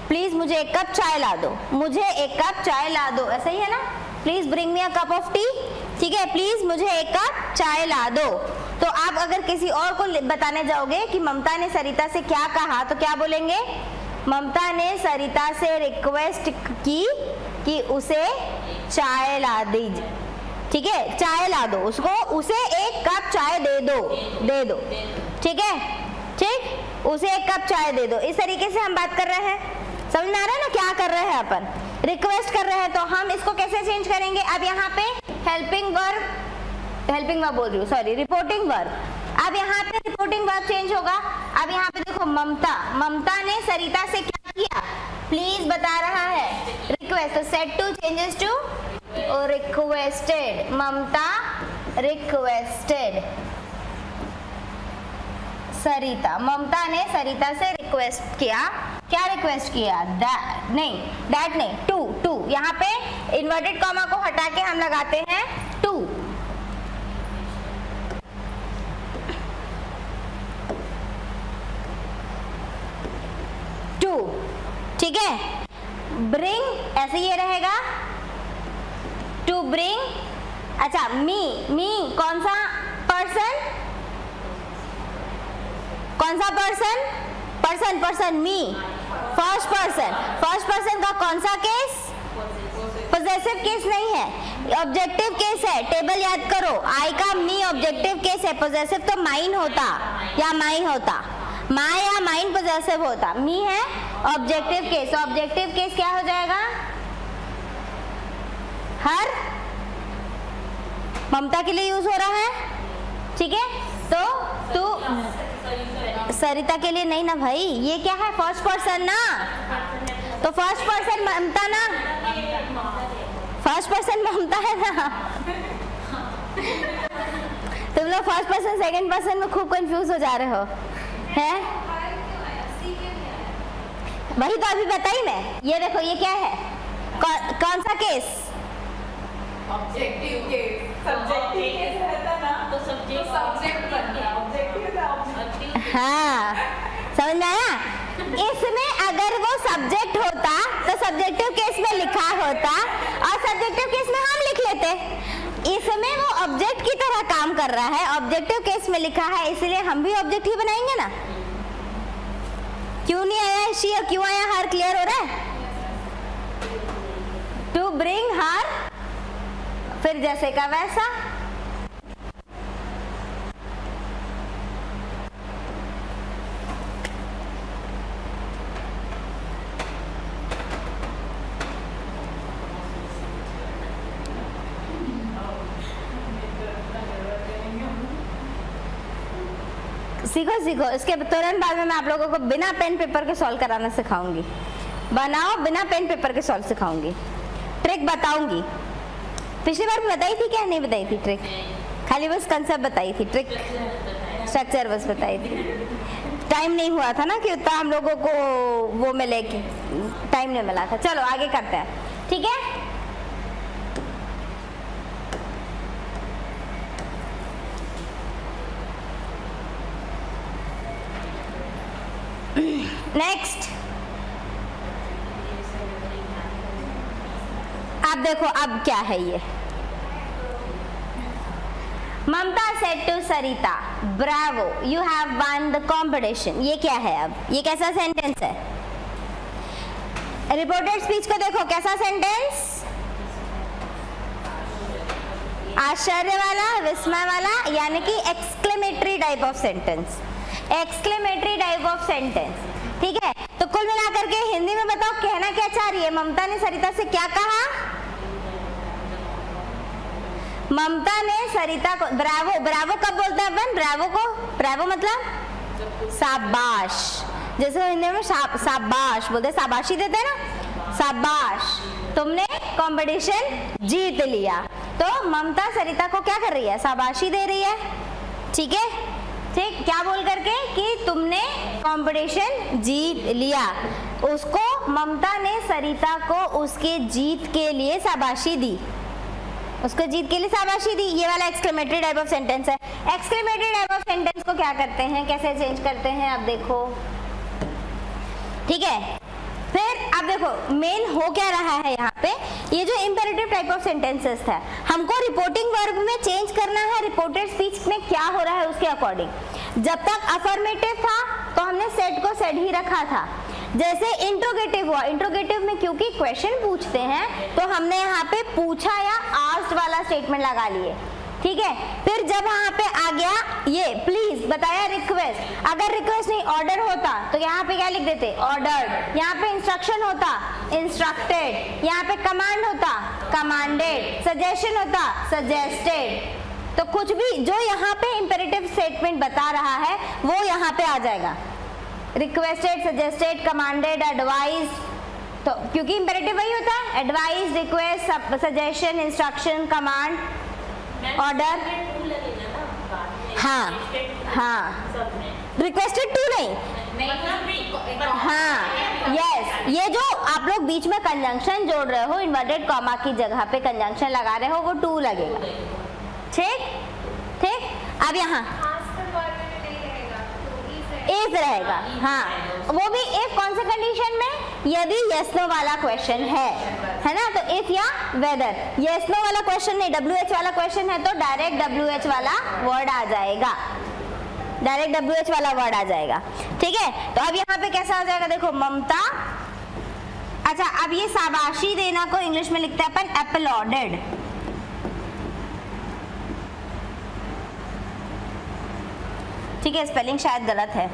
प्लीज मुझे एक कप चाय ला दो, मुझे एक कप चाय ला दो, ऐसा ही है ना, please bring me a cup of T. ठीक है, प्लीज मुझे एक कप चाय ला दो। तो आप अगर किसी और को बताने जाओगे कि ममता ने सरिता से क्या कहा, तो क्या बोलेंगे? ममता ने सरिता से रिक्वेस्ट की कि उसे चाय ला दीजिए। ठीक है, चाय ला दो उसको, उसे एक कप चाय दे दो, दे दो। ठीक है, ठीक, उसे एक कप चाय दे दो। इस तरीके से हम बात कर रहे हैं, समझ में आ रहा है ना क्या कर रहे हैं अपन? रिक्वेस्ट कर रहे हैं। तो हम इसको कैसे चेंज करेंगे? अब यहाँ पे हेल्पिंग वर्ब बोल रही हूँ, सॉरी, रिपोर्टिंग वर्ब। अब यहाँ पे रिपोर्टिंग वर्ब चेंज होगा। अब यहाँ पे देखो, ममता ने सरिता से क्या किया? प्लीज बता रहा है, रिक्वेस्ट। तो said to changes to requested. Mamta requested Sarita, Mamta ने सरिता से रिक्वेस्ट किया। क्या रिक्वेस्ट किया? दैट नहीं, टू। यहाँ पे इन्वर्टेड कॉमा को हटा के हम लगाते हैं टू। ठीक है, ब्रिंग ऐसे ये रहेगा, टू ब्रिंग। अच्छा, मी कौन सा पर्सन? मी, फर्स्ट पर्सन का कौन सा केस? पॉजेसिव केस नहीं है, ऑब्जेक्टिव केस है। टेबल याद करो, आई का मी ऑब्जेक्टिव केस है, पॉजेसिव तो माइन होता या माई होता, माई या माइन पॉजेसिव होता, मी है ऑब्जेक्टिव केस। ऑब्जेक्टिव केस क्या हो जाएगा? हर, ममता के लिए यूज हो रहा है। ठीक है, तो तू सरिता के लिए नहीं ना भाई, ये क्या है? फर्स्ट पर्सन ना, तो फर्स्ट पर्सन ममता ना, फर्स्ट पर्सन ममता है ना। तुम लोग फर्स्ट पर्सन सेकंड पर्सन में खूब कंफ्यूज हो जा रहे हो हैं? वही तो अभी बताई मैं। ये देखो ये क्या है, कौन सा case? Objective case. Subjective case रहता ना तो सब्जेक्ट बन गया, ऑब्जेक्टिव था ऑब्जेक्टिव। हाँ समझ में आया? इसमें अगर वो सब्जेक्ट होता तो सब्जेक्टिव केस में लिखा होता और सब्जेक्टिव केस में हम लिख लेते। इसमें वो ऑब्जेक्ट की तरह काम कर रहा है, ऑब्जेक्टिव केस में लिखा है, इसलिए हम भी ऑब्जेक्ट ही बनाएंगे ना। क्यों नहीं आया शी और क्यों आया हर? क्लियर हो रहा है? टू ब्रिंग हर, फिर जैसे का वैसा। सीखो सीखो, इसके तुरंत बाद में मैं आप लोगों को बिना पेन पेपर के सॉल्व कराना सिखाऊंगी। बनाओ बिना पेन पेपर के सॉल्व सिखाऊंगी, ट्रिक बताऊंगी। पिछली बार भी बताई थी क्या? नहीं बताई थी ट्रिक, खाली बस कंसेप्ट बताई थी, ट्रिक स्ट्रक्चर बस बताई थी। टाइम नहीं हुआ था ना कि उतना हम लोगों को वो मिले, कि टाइम नहीं मिला था। चलो आगे करते हैं, ठीक है। नेक्स्ट अब देखो, अब क्या है ये? Mamta said to Sarita, bravo you have won the competition. ये क्या है? अब ये कैसा सेंटेंस है? रिपोर्टेड स्पीच को देखो, कैसा सेंटेंस? आश्चर्य वाला, विस्मय वाला, यानी कि exclamatory type of sentence, exclamatory type of sentence, ठीक है। तो कुल मिलाकर के हिंदी में बताओ कहना क्या चाह रही है? ममता ने सरिता से क्या कहा? ममता ने सरिता को ब्रावो, ब्रावो कब बोलते हैं अपन? ब्रावो को, ब्रावो मतलब शाबाश, जैसे हिंदी में शाबाश बोलते, शाबाशी देते हैं ना, शाबाश तुमने कंपटीशन जीत लिया। तो ममता सरिता को क्या कर रही है? शाबाशी दे रही है, ठीक है। ठीक, क्या बोल करके? कि तुमने कंपटीशन जीत लिया। उसको ममता ने सरिता को उसके जीत के लिए शाबाशी दी, उसको जीत के लिए शाबाशी दी। ये वाला एक्सक्लेमेटरी टाइप ऑफ सेंटेंस है। एक्सक्लेमेटरी टाइप ऑफ सेंटेंस को क्या करते हैं, कैसे चेंज करते हैं, अब देखो, ठीक है। फिर अब देखो मेन हो क्या रहा है यहाँ पे, ये जो इंपेरेटिव टाइप ऑफ सेंटेंसेस था, हमको रिपोर्टिंग वर्ब में चेंज करना है रिपोर्टेड स्पीच में क्या हो रहा है उसके अकॉर्डिंग। जब तक अफर्मेटिव था तो हमने सेड को सेड ही रखा था। जैसे इंट्रोगेटिव हुआ, इंट्रोगेटिव में क्योंकि क्वेश्चन पूछते हैं तो हमने यहाँ पे पूछा या आस्क्ड वाला स्टेटमेंट लगा लिए, ठीक है। फिर जब यहाँ पे आ गया ये प्लीज, बताया रिक्वेस्ट, अगर रिक्वेस्ट नहीं ऑर्डर होता तो यहाँ पे क्या लिख देते? ऑर्डर्ड। यहाँ पे इंस्ट्रक्शन होता इंस्ट्रक्टेड, यहाँ पे कमांड होता कमांडेड, सजेशन होता सजेस्टेड। तो कुछ भी जो यहाँ पे इंपेरेटिव स्टेटमेंट बता रहा है वो यहाँ पे आ जाएगा, रिक्वेस्टेड, सजेस्टेड, कमांडेड, एडवाइज। तो क्योंकि इंपेरेटिव वही होता है, advise, request, suggestion, instruction, command, order. हाँ हाँ, रिक्वेस्टेड टू नहीं, हाँ यस, ये जो आप लोग बीच में कंजंक्शन जोड़ रहे हो, इन्वर्टेड कॉमा की जगह पे कंजंक्शन लगा रहे हो, वो टू लगेगा, ठीक ठीक। अब यहाँ इफ रहेगा, हाँ वो भी इफ कौन से कंडीशन में? यदि यस नो वाला क्वेश्चन है ना, तो इफ या वेदर। यस नो वाला क्वेश्चन नहीं, WH वाला क्वेश्चन है तो डायरेक्ट WH वाला वर्ड आ जाएगा, डायरेक्ट WH वाला वर्ड आ जाएगा, ठीक है। तो अब यहाँ पे कैसा हो जाएगा देखो, ममता, अच्छा अब ये शाबाशी देना को इंग्लिश में लिखते हैं अपन अपलॉडेड, ठीक है, स्पेलिंग शायद गलत है।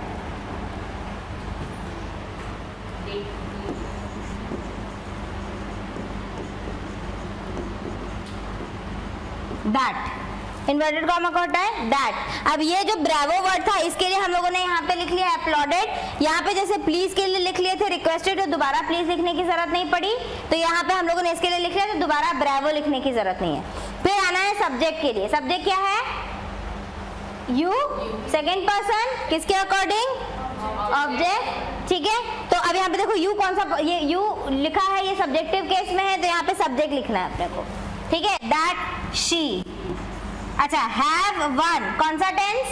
दैट इन्वर्टेड कॉमा का होता है दैट। अब ये जो ब्रावो वर्ड था इसके लिए हम लोगों ने यहाँ पे लिख लिया अपलॉडेड। यहाँ पे जैसे प्लीज के लिए लिख लिए थे रिक्वेस्टेड, तो दोबारा प्लीज लिखने की जरूरत नहीं पड़ी, तो यहाँ पे हम लोगों ने इसके लिए लिख लिया, तो दोबारा ब्रावो लिखने की जरूरत नहीं है। फिर आना है सब्जेक्ट के लिए। सब्जेक्ट क्या है? यू, सेकेंड पर्सन, किसके अकॉर्डिंग? ऑब्जेक्ट, ठीक है। तो अब यहाँ पे देखो यू कौन सा, ये यू लिखा है, ये सब्जेक्टिव केस में है, तो यहाँ पे सब्जेक्ट लिखना है अपने को, ठीक है। That she. अच्छा, हैव वन, कौन सा टेंस?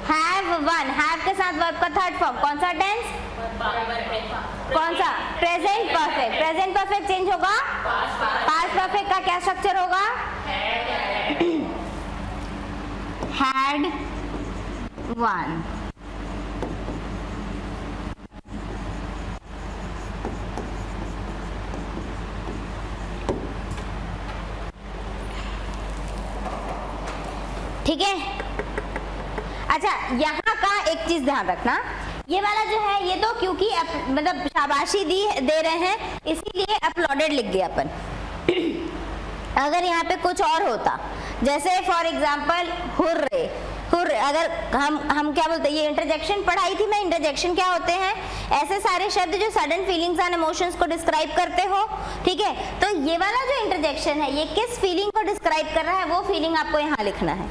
हैव वन, हैव के साथ वर्ब का थर्ड फॉर्म, कौन सा टेंस? कौन सा? Present perfect. Present perfect change होगा, पास्ट परफेक्ट का क्या स्ट्रक्चर होगा? Had one. ठीक है। अच्छा, यहाँ का एक चीज ध्यान रखना, ये वाला जो है ये तो क्योंकि मतलब शाबाशी दे रहे हैं इसीलिए अपलोडेड लिख दिया अपन। अगर यहाँ पे कुछ और होता, जैसे फॉर एग्जाम्पल हुर्रे, हुर्रे, अगर हम क्या बोलते हैं, ये इंटरजेक्शन पढ़ाई थी मैं, इंटरजेक्शन क्या होते हैं? ऐसे सारे शब्द जो सडन फीलिंग्स एंड इमोशंस को डिस्क्राइब करते हो, ठीक है। तो ये वाला जो इंटरजेक्शन है ये किस फीलिंग को डिस्क्राइब कर रहा है, वो फीलिंग आपको यहाँ लिखना है।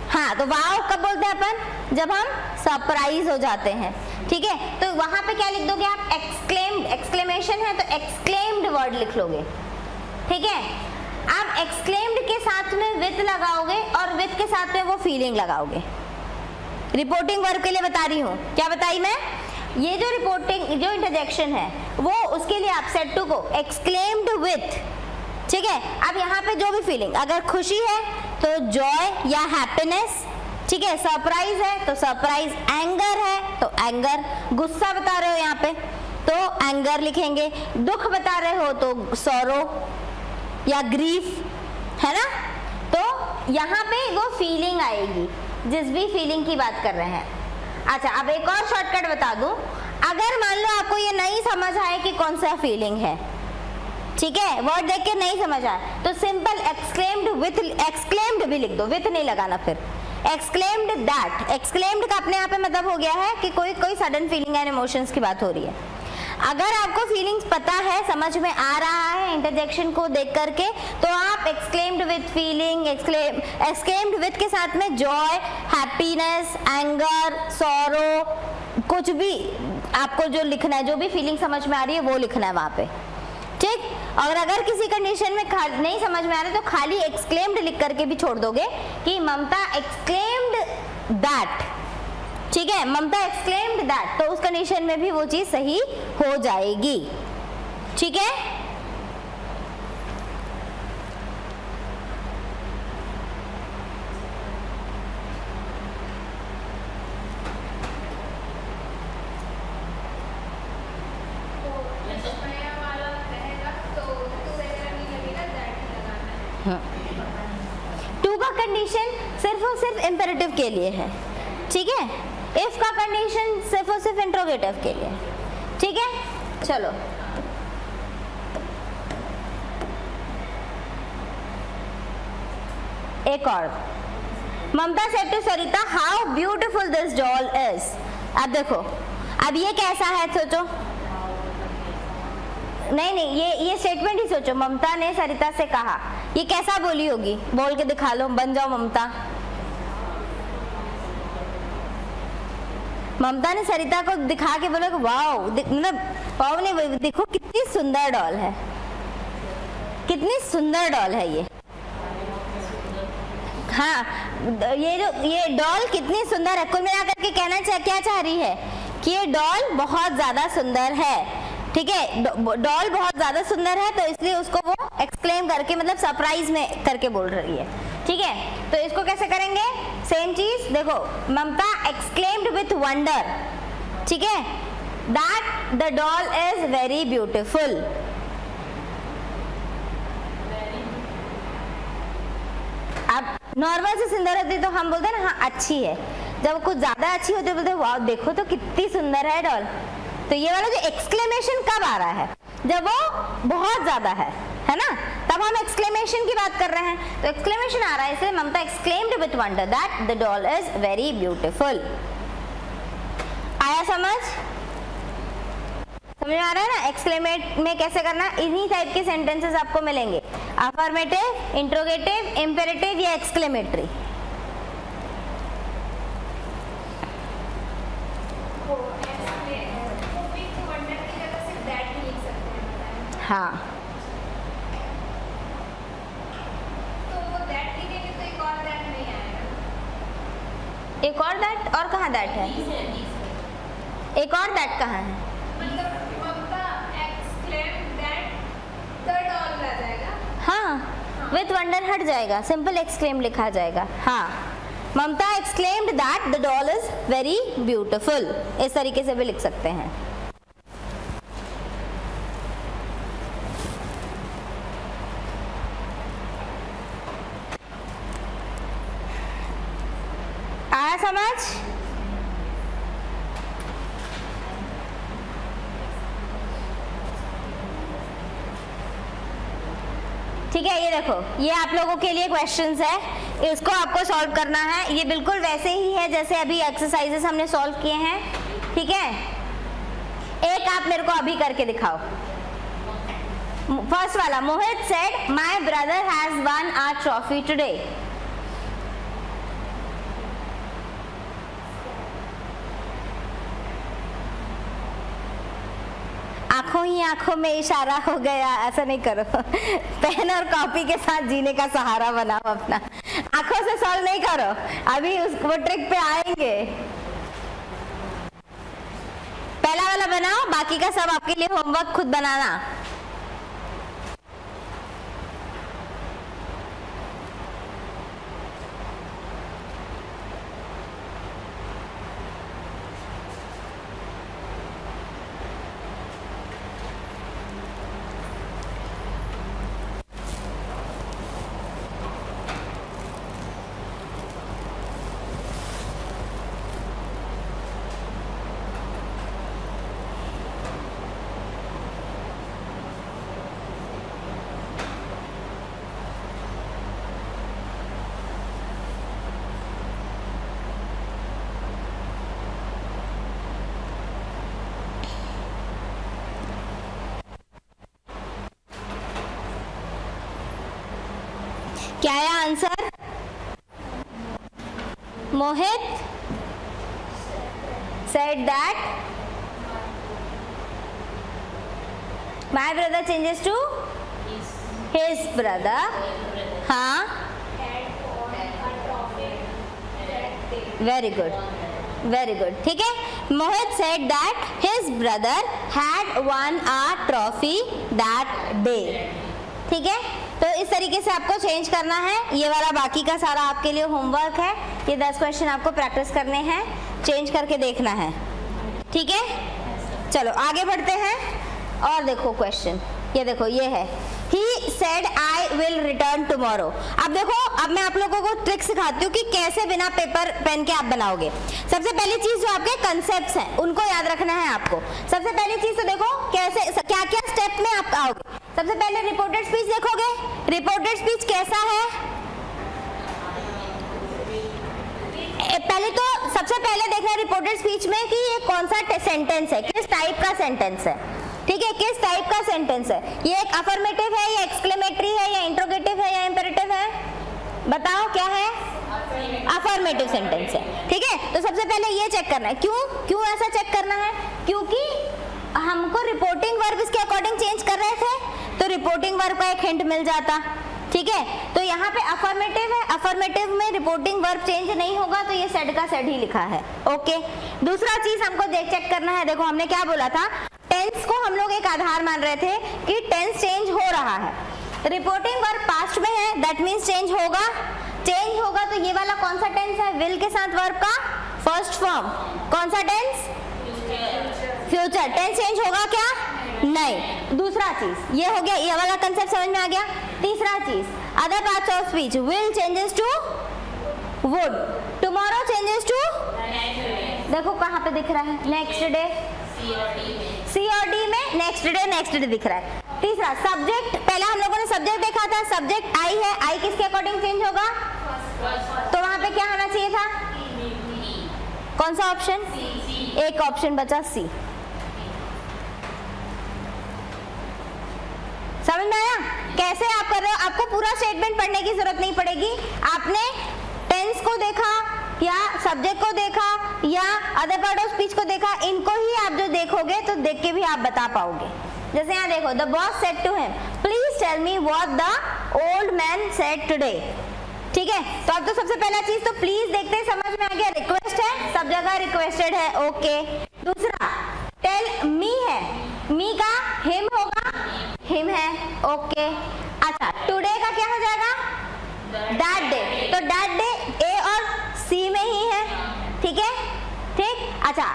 हाँ, तो वाव कब बोलते हैं अपन? जब हम सरप्राइज हो जाते हैं, ठीक है। तो वहां पे क्या लिख दोगे आप? एक्सक्लेम्ड, एक्सक्लेमेशन है तो एक्सक्लेम्ड वर्ड लिख लोगे, ठीक है। आप एक्सक्लेम्ड के साथ में विथ लगाओगे और विथ के साथ में वो फीलिंग लगाओगे। रिपोर्टिंग वर्ब के लिए बता रही हूँ, क्या बताई मैं? ये जो रिपोर्टिंग जो इंटरजेक्शन है वो उसके लिए आप सेट टू को एक्सक्लेम्ड विथ, ठीक है। अब यहाँ पे जो भी फीलिंग, अगर खुशी है तो जॉय या हैप्पीनेस, ठीक है। सरप्राइज है तो सरप्राइज, एंगर है तो एंगर, गुस्सा बता रहे हो यहाँ पे तो एंगर लिखेंगे, दुख बता रहे हो तो सॉरो या ग्रीफ, है ना। तो यहाँ पे वो फीलिंग आएगी जिस भी फीलिंग की बात कर रहे हैं। अच्छा, अब एक और शॉर्टकट बता दूं, अगर मान लो आपको ये नहीं समझ आए कि कौन सा फीलिंग है, ठीक है, वर्ड देख के नहीं समझ आए, तो सिंपल एक्सक्लेम्ड विथ, एक्सक्लेम्ड भी लिख दो, विथ नहीं लगाना फिर। एक्सक्लेम्ड दैट, एक्सक्लेम्ड का अपने यहाँ पे मतलब हो गया है कि कोई सडन फीलिंग एंड इमोशंस की बात हो रही है। अगर आपको फीलिंग्स पता है, समझ में आ रहा है इंटरजेक्शन को देख करके, तो आप exclaimed with feeling, exclaimed with के साथ में जॉय, हैप्पीनेस, एंगर, सॉरो, कुछ भी आपको जो लिखना है, जो भी फीलिंग समझ में आ रही है वो लिखना है वहां पे, ठीक। और अगर किसी कंडीशन में नहीं समझ में आ रहा तो खाली एक्सक्लेम्ड लिख करके भी छोड़ दोगे कि ममता एक्सक्लेम्ड दैट, ठीक है, ममता एक्सक्लेम्ड दैट, तो उस कंडीशन में भी वो चीज सही हो जाएगी, ठीक है। टू का कंडीशन सिर्फ और सिर्फ इंपेरेटिव के लिए है, ठीक है। इफ का कंडीशन सिर्फ और सिर्फ इंट्रोगेटिव के लिए, ठीक है। चलो, एक और, Mamta said to Sarita how beautiful this doll is. अब देखो, अब ये कैसा है सोचो, नहीं ये स्टेटमेंट ही सोचो, ममता ने सरिता से कहा, ये कैसा बोली होगी? बोल के दिखा लो, बन जाओ ममता। ममता ने सरिता को दिखा के बोला कि वाओ, मतलब वाओ नहीं, देखो कितनी सुंदर डॉल है, कितनी सुंदर डॉल है ये। हाँ, ये डॉल कितनी सुंदर है। कुल मिलाकर के कहना क्या चाह रही है कि ये डॉल बहुत ज्यादा सुंदर है, ठीक है। डॉल बहुत ज्यादा सुंदर है तो इसलिए उसको वो एक्सक्लेम करके, मतलब सरप्राइज में करके बोल रही है, ठीक है। तो इसको कैसे करेंगे? सेम चीज देखो, ममता एक्सक्लेम्ड विथ वंडर, ठीक है, that the doll is very beautiful. अब नॉर्मल से सुंदर होती तो हम बोलते हैं ना हाँ अच्छी है, जब कुछ ज्यादा अच्छी होती है बोलते वाह देखो तो कितनी सुंदर है डॉल। तो ये वाला जो एक्सक्लेमेशन कब आ रहा है? जब वो बहुत ज्यादा है ना, तब हम एक्सक्लेमेशन की बात कर रहे हैं, तो एक्सक्लेमेशन आ रहा है, इसलिए Mamta exclaimed with wonder that the doll is very beautiful. आया समझ में आ रहा है ना? एक्सक्लेमेट में कैसे करना, इन्हीं टाइप के सेंटेंसेस आपको मिलेंगे, अफर्मेटिव, इंट्रोगेटिव, इंपेरेटिव या एक्सक्लेमेटरी। हाँ, तो वो दैट लिखेंगे तो एक और दैट नहीं आएगा। एक और दैट, और कहाँ दैट है? एक और दैट कहाँ है? मतलब ममता एक्सक्लेम दैट द डॉल आ जाएगा। हाँ, विथ वंडर हट जाएगा, सिंपल एक्सक्लेम लिखा जाएगा। हाँ, Mamta exclaimed that the doll is very beautiful, इस तरीके से भी लिख सकते हैं। आया समझ? ठीक है, ये देखो, ये आप लोगों के लिए क्वेश्चंस है, इसको आपको सॉल्व करना है। ये बिल्कुल वैसे ही है जैसे अभी एक्सरसाइजेस हमने सॉल्व किए हैं। ठीक है, एक आप मेरे को अभी करके दिखाओ। फर्स्ट वाला, Mohit said my brother has won a trophy today. आंखों ही आंखों में इशारा हो गया, ऐसा नहीं करो। पेन और कॉपी के साथ जीने का सहारा बनाओ अपना, आंखों से सॉल्व नहीं करो, अभी वो ट्रिक पे आएंगे। पहला वाला बनाओ, बाकी का सब आपके लिए होमवर्क खुद बनाना। क्या है answer? Mohit said that my brother changes to his brother. हाँ, वेरी गुड, वेरी गुड। ठीक है, मोहित said that his brother had won a trophy that day. ठीक है, तो इस तरीके से आपको चेंज करना है। ये वाला बाकी का सारा आपके लिए होमवर्क है, ये 10 क्वेश्चन आपको प्रैक्टिस करने हैं, चेंज करके देखना है। ठीक है, चलो आगे बढ़ते हैं। और देखो क्वेश्चन, ये देखो, ये है He said I will return tomorrow। अब देखो, अब मैं आप लोगों को ट्रिक सिखाती हूँ कि कैसे बिना पेपर पेन के आप बनाओगे। सबसे पहली चीज जो आपके कंसेप्ट्स हैं उनको याद रखना है आपको। सबसे पहली चीज तो देखो कैसे, क्या क्या स्टेप में आप आओगे। सबसे पहले रिपोर्टेड स्पीच देखोगे। रिपोर्टेड स्पीच कैसा है? पहले तो सबसे पहले देखना रिपोर्टेड स्पीच में कि ये कौन सा सेंटेंस है, किस टाइप का सेंटेंस है। ठीक है, किस टाइप का सेंटेंस है, ये एक अफर्मेटिव है या एक्सक्लेमेटरी है या इंट्रोगेटिव है या इंपेरेटिव है? बताओ क्या है? अफर्मेटिव सेंटेंस है। ठीक है, तो सबसे पहले ये चेक करना है। क्यों ऐसा चेक करना है? क्योंकि हमको रिपोर्टिंग वर्ब इसके अकॉर्डिंग चेंज कर रहे थे, तो रिपोर्टिंग वर्ब का एक हिंट मिल जाता। ठीक है, तो यहाँ पे अफर्मेटिव है, अफर्मेटिव में रिपोर्टिंग वर्ब चेंज नहीं होगा, तो ये सेड का सेड ही लिखा है। ओके, दूसरा चीज हमको चेक करना है। देखो हमने क्या बोला था, टेंस को हम लोग एक आधार मान रहे थे कि टेंस चेंज हो रहा है। रिपोर्टिंग वर्ब पास्ट में है, दैट मीन्स चेंज होगा। चेंज होगा तो ये वाला कौन सा टेंस है? विल के साथ वर्ब का फर्स्ट फॉर्म। कौन सा टेंस? फ्यूचर। टेंस चेंज होगा क्या? नहीं। दूसरा चीज ये हो गया, ये वाला कंसेप्ट समझ में आ गया। तीसरा चीज, other parts of speech, will changes to would, tomorrow changes to, देखो कहाँ पे दिख रहा है, नेक्स्ट डे। सी और डी में नेक्स्ट डे दिख रहा है। तीसरा सब्जेक्ट, पहले हम लोगों ने सब्जेक्ट देखा था, सब्जेक्ट आई है, आई किसके अकॉर्डिंग चेंज होगा, तो वहां पे क्या होना चाहिए था, कौन सा ऑप्शन, एक ऑप्शन बचा सी। समझ में आया कैसे आप कर रहे हो? आपको पूरा स्टेटमेंट पढ़ने की जरूरत नहीं पड़ेगी, आपने टेंस को देखा या सब्जेक्ट को देखा या अदर पार्ट ऑफ स्पीच को देखा, इनको ही आप जो देखोगे तो देख के भी आप बता पाओगे। जैसे यहाँ देखो, the boss said to him please tell me what the old man said today. ठीक है, तो अब तो सबसे पहला चीज तो प्लीज देखते ही समझ में आ गया, रिक्वेस्ट है, सब जगह रिक्वेस्टेड है, ओके। दूसरा टेल मी है, मी का हिम होगा, हिम है, ओके। अच्छा, टुडे का क्या हो जाएगा, दैट डे, तो दैट डे ए और सी में ही है, ठीक है, ठीक। अच्छा,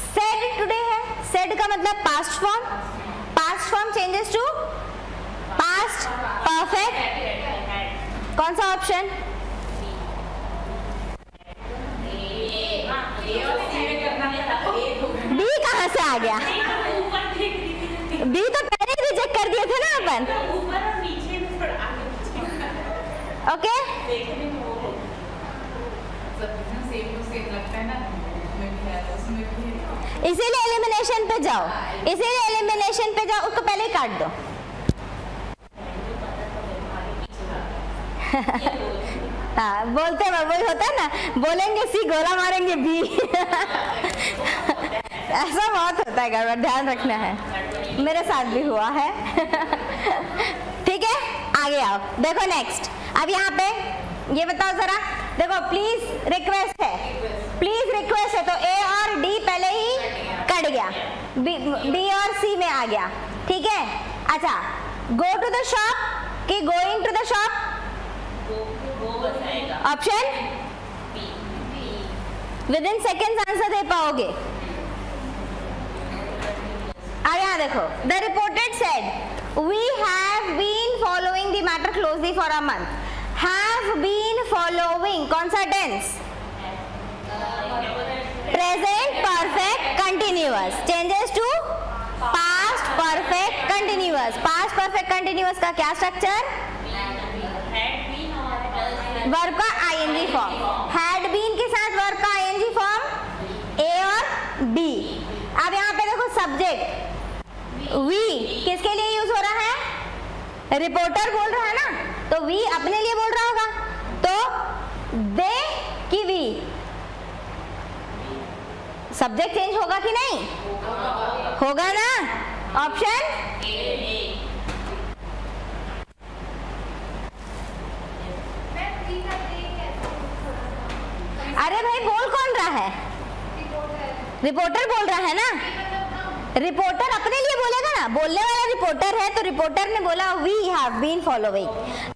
सेड टुडे है, सेड का मतलब past form, past form changes to past perfect, कौन सा ऑप्शन, बी कहाँ से आ गया, बी तो पहले ही रिजेक्ट कर दिए थे ना अपन, ओके। इसीलिए एलिमिनेशन पे जाओ, इसीलिए एलिमिनेशन पे जाओ, उसको पहले ही काट दो। हाँ, बोलते हैं वही होता है ना, बोलेंगे सी गोला मारेंगे बी ऐसा बहुत होता है, गड़बड़ ध्यान रखना है, मेरे साथ भी हुआ है ठीक है, आगे आओ। देखो नेक्स्ट, अब यहाँ पे ये बताओ जरा, देखो प्लीज रिक्वेस्ट है, प्लीज रिक्वेस्ट है, तो ए और डी पहले ही कट गया, बी और सी में आ गया, ठीक है। अच्छा, गो टू द शॉप कि going to the shop, option with in seconds answer दे पाओगे। अब यहाँ देखो, the reported said we have been following the matter closely for a month, have been following कौन सा tense, present perfect continuous, changes to past perfect continuous, past perfect continuous का क्या structure, verb का आईएनजी फॉर्म, हैड बीन के साथ verb का ING form ए और B. अब यहाँ पे देखो सब्जेक्ट वी किसके लिए यूज हो रहा है, रिपोर्टर बोल रहा है ना, तो वी अपने लिए बोल रहा होगा, तो दे की वी, सब्जेक्ट चेंज होगा कि नहीं, होगा ना, ऑप्शन अरे भाई बोल कौन रहा है, रिपोर्टर बोल रहा है ना, रिपोर्टर अपने लिए बोलेगा ना, बोलने वाला रिपोर्टर है, तो रिपोर्टर ने बोला we have been following,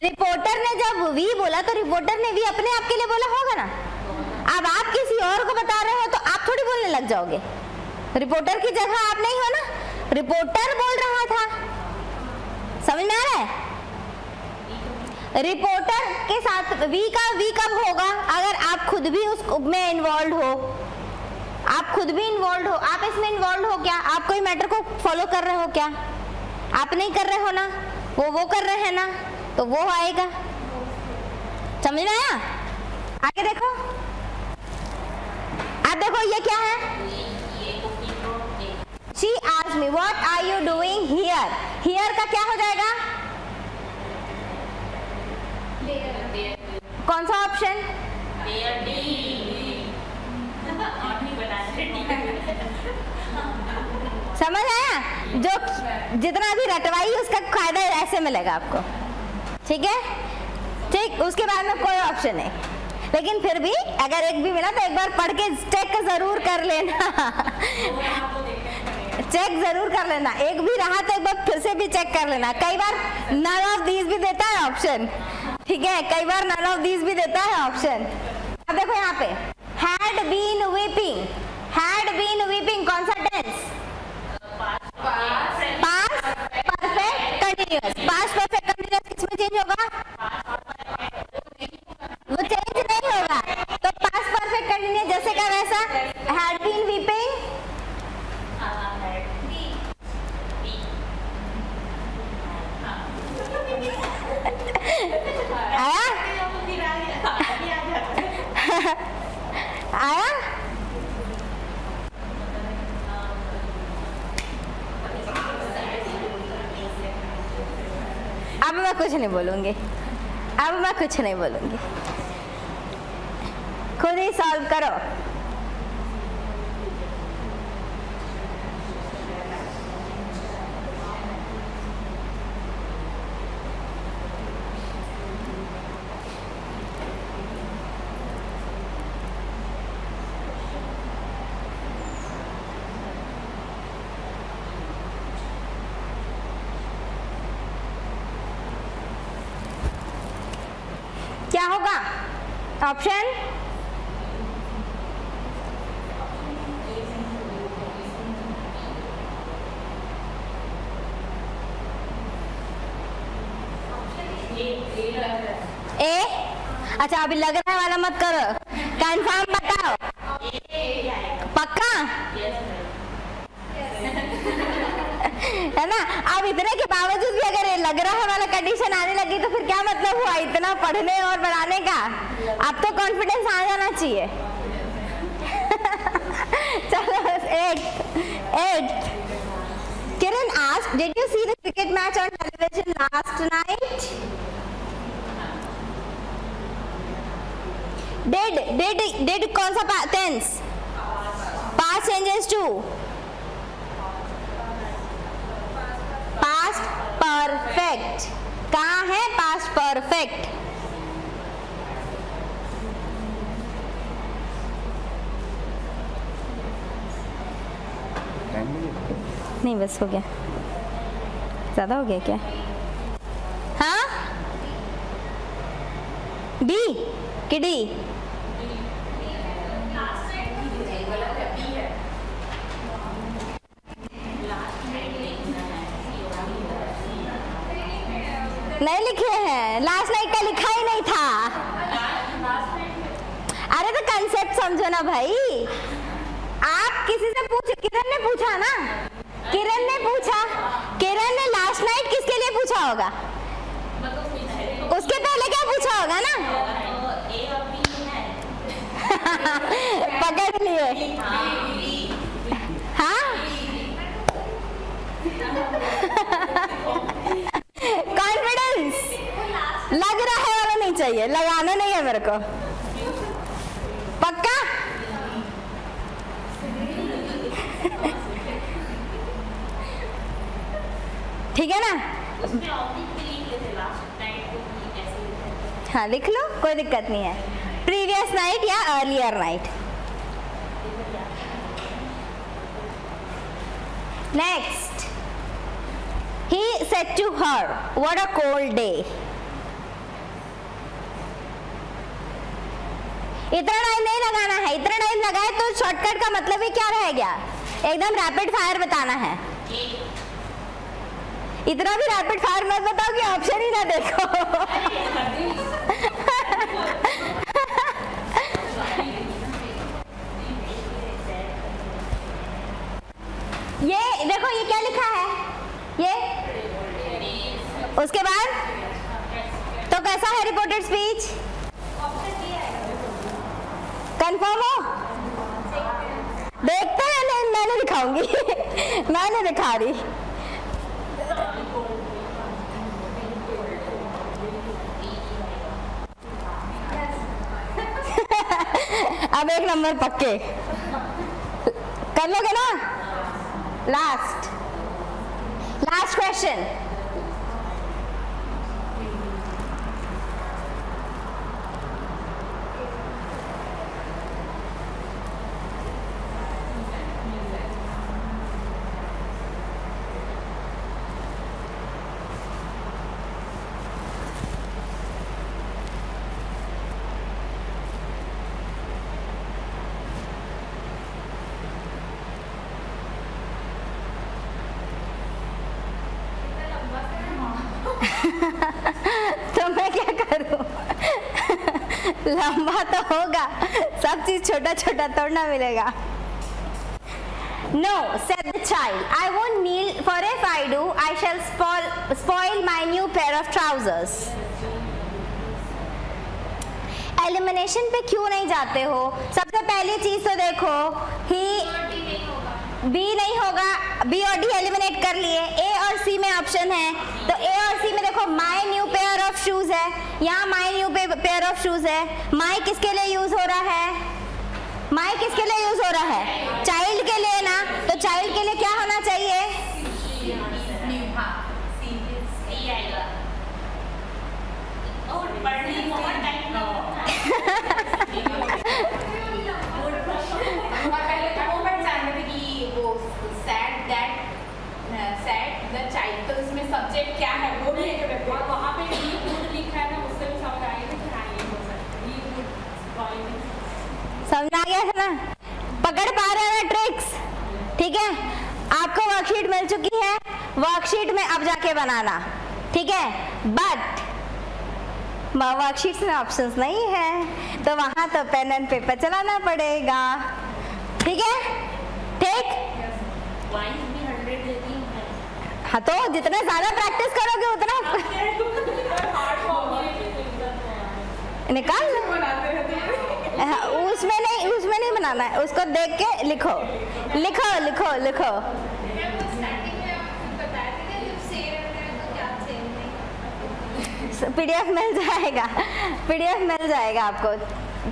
reporter ने जब वी बोला तो रिपोर्टर ने वी अपने आप के लिए बोला होगा ना। अब आप किसी और को बता रहे हो तो आप थोड़ी बोलने लग जाओगे, रिपोर्टर की जगह आप नहीं हो ना, रिपोर्टर बोल रहा था, समझ में आ रहा है। रिपोर्टर के साथ वी कब होगा, अगर आप खुद भी उस में इन्वॉल्व हो, आप खुद भी इन्वॉल्व हो, आप इसमें इन्वॉल्व हो क्या, आप कोई मैटर को फॉलो कर रहे हो क्या, आप नहीं कर रहे हो ना, वो कर रहे हैं ना, तो वो आएगा, समझ में आया। आगे देखो, आप देखो ये क्या है, She asked me what are you doing here, here का क्या हो जाएगा, कौन सा ऑप्शन, समझ आया, जो जितना भी रटवाई उसका फायदा ऐसे मिलेगा आपको, ठीक है, ठीक। उसके बाद में कोई ऑप्शन नहीं, लेकिन फिर भी अगर एक भी मिला तो एक बार पढ़ के चेक जरूर कर लेना चेक जरूर कर लेना, एक भी रहा तो एक बार फिर से भी चेक कर लेना, कई बार नन ऑफ दीज भी देता है ऑप्शन, ठीक है, कई बार नन ऑफ दीज भी देता है ऑप्शन। अब देखो यहाँ पे had been weeping, had been weeping कौन सा tense, past perfect continuous, past perfect continuous किसमें चेंज होगा, वो चेंज नहीं होगा, तो पास्ट परफेक्ट कंटिन्यूअस जैसे का वैसा, हैड बीन वीपिंग कुछ नहीं बोलूँगी, अब मैं कुछ नहीं बोलूँगी, खुद ही सॉल्व करो। क्या होगा ऑप्शन? ए? अच्छा अभी लग रहा है वाला मत करो, कंफर्म बताओ, पक्का है ना? अब इतने के बावजूद भी अगर ये लग रहा है वाला कंडीशन आने लगी तो फिर क्या मतलब हुआ इतना पढ़ने और बढ़ाने का? अब तो कॉन्फिडेंस आ जाना चाहिए। चलो 8th Kiran asked, did you see the cricket match on television last night? Did कौन सा tense? Past changes to past perfect। कहाँ है past perfect? नहीं बस हो गया, ज़्यादा हो गया क्या? हाँ बी कि डी? नहीं लिखे हैं, लास्ट नाइट का लिखा ही नहीं था। अरे तो कंसेप्ट समझो ना भाई, आप किसी से पूछ, किरण ने पूछा ना, किरण ने पूछा, किरण ने लास्ट नाइट किसके लिए पूछा होगा? उसके पहले क्या पूछा होगा ना? पकड़ लिए। हाँ कॉन्फिडेंस लग रहा है वाला नहीं चाहिए, लगाना नहीं है मेरे को, पक्का? ठीक है ना? हाँ लिख लो, कोई दिक्कत नहीं है, प्रीवियस नाइट या earlier night. Next, he said to her, what a cold day। इतना टाइम नहीं लगाना है, इतना टाइम लगाए तो शॉर्टकट का मतलब ही क्या रह गया? एकदम रैपिड फायर बताना है। इतना भी रैपिड फायर मत बताओ कि ऑप्शन ही ना देखो। ये देखो, ये क्या लिखा है? ये उसके बाद तो कैसा है रिपोर्टेड स्पीच? कंफर्म हो? देखते हैं, नहीं मैं नहीं दिखाऊंगी। मैं नहीं दिखा रही। अब 1 नंबर पक्के कर लोगे ना? Last question. तो मैं क्या करूं? लंबा तो होगा, सब चीज छोटा छोटा तोड़ना मिलेगा। No, said the child, I won't kneel, for if I do, I shall spoil my new pair of trousers। Elimination पे क्यों नहीं जाते हो? सबसे पहली चीज तो देखो, बी नहीं होगा, बी और डी एलिमिनेट कर लिए, ए और सी में ऑप्शन है, तो ए और सी में देखो देखो my new pair of shoes है, यहाँ my new pair of shoes है। माई किसके लिए यूज हो रहा है? माई किसके लिए यूज हो रहा है? चाइल्ड के लिए ना, तो चाइल्ड के लिए क्या होना चाहिए? तो इसमें सब्जेक्ट क्या है वो भी एक वहाँ पे लिखा है ना, उससे भी समझ आएगा कि हाँ ये हो सकता है। समझ आ गया था ना? पकड़ पा रहे हैं ना ट्रिक्स? ठीक है, आपको वर्कशीट मिल चुकी है, वर्कशीट में अब जाके बनाना, ठीक है। बट वर्कशीट में ऑप्शंस नहीं है, तो वहां तो पेन एंड पेपर चलाना पड़ेगा, ठीक है। ठीक, हाँ तो जितना ज्यादा प्रैक्टिस करोगे उतना निकाल लो। उसमें नहीं बनाना है, उसको देख के लिखो लिखो लिखो लिखो। पीडीएफ मिल जाएगा, पीडीएफ मिल जाएगा आपको,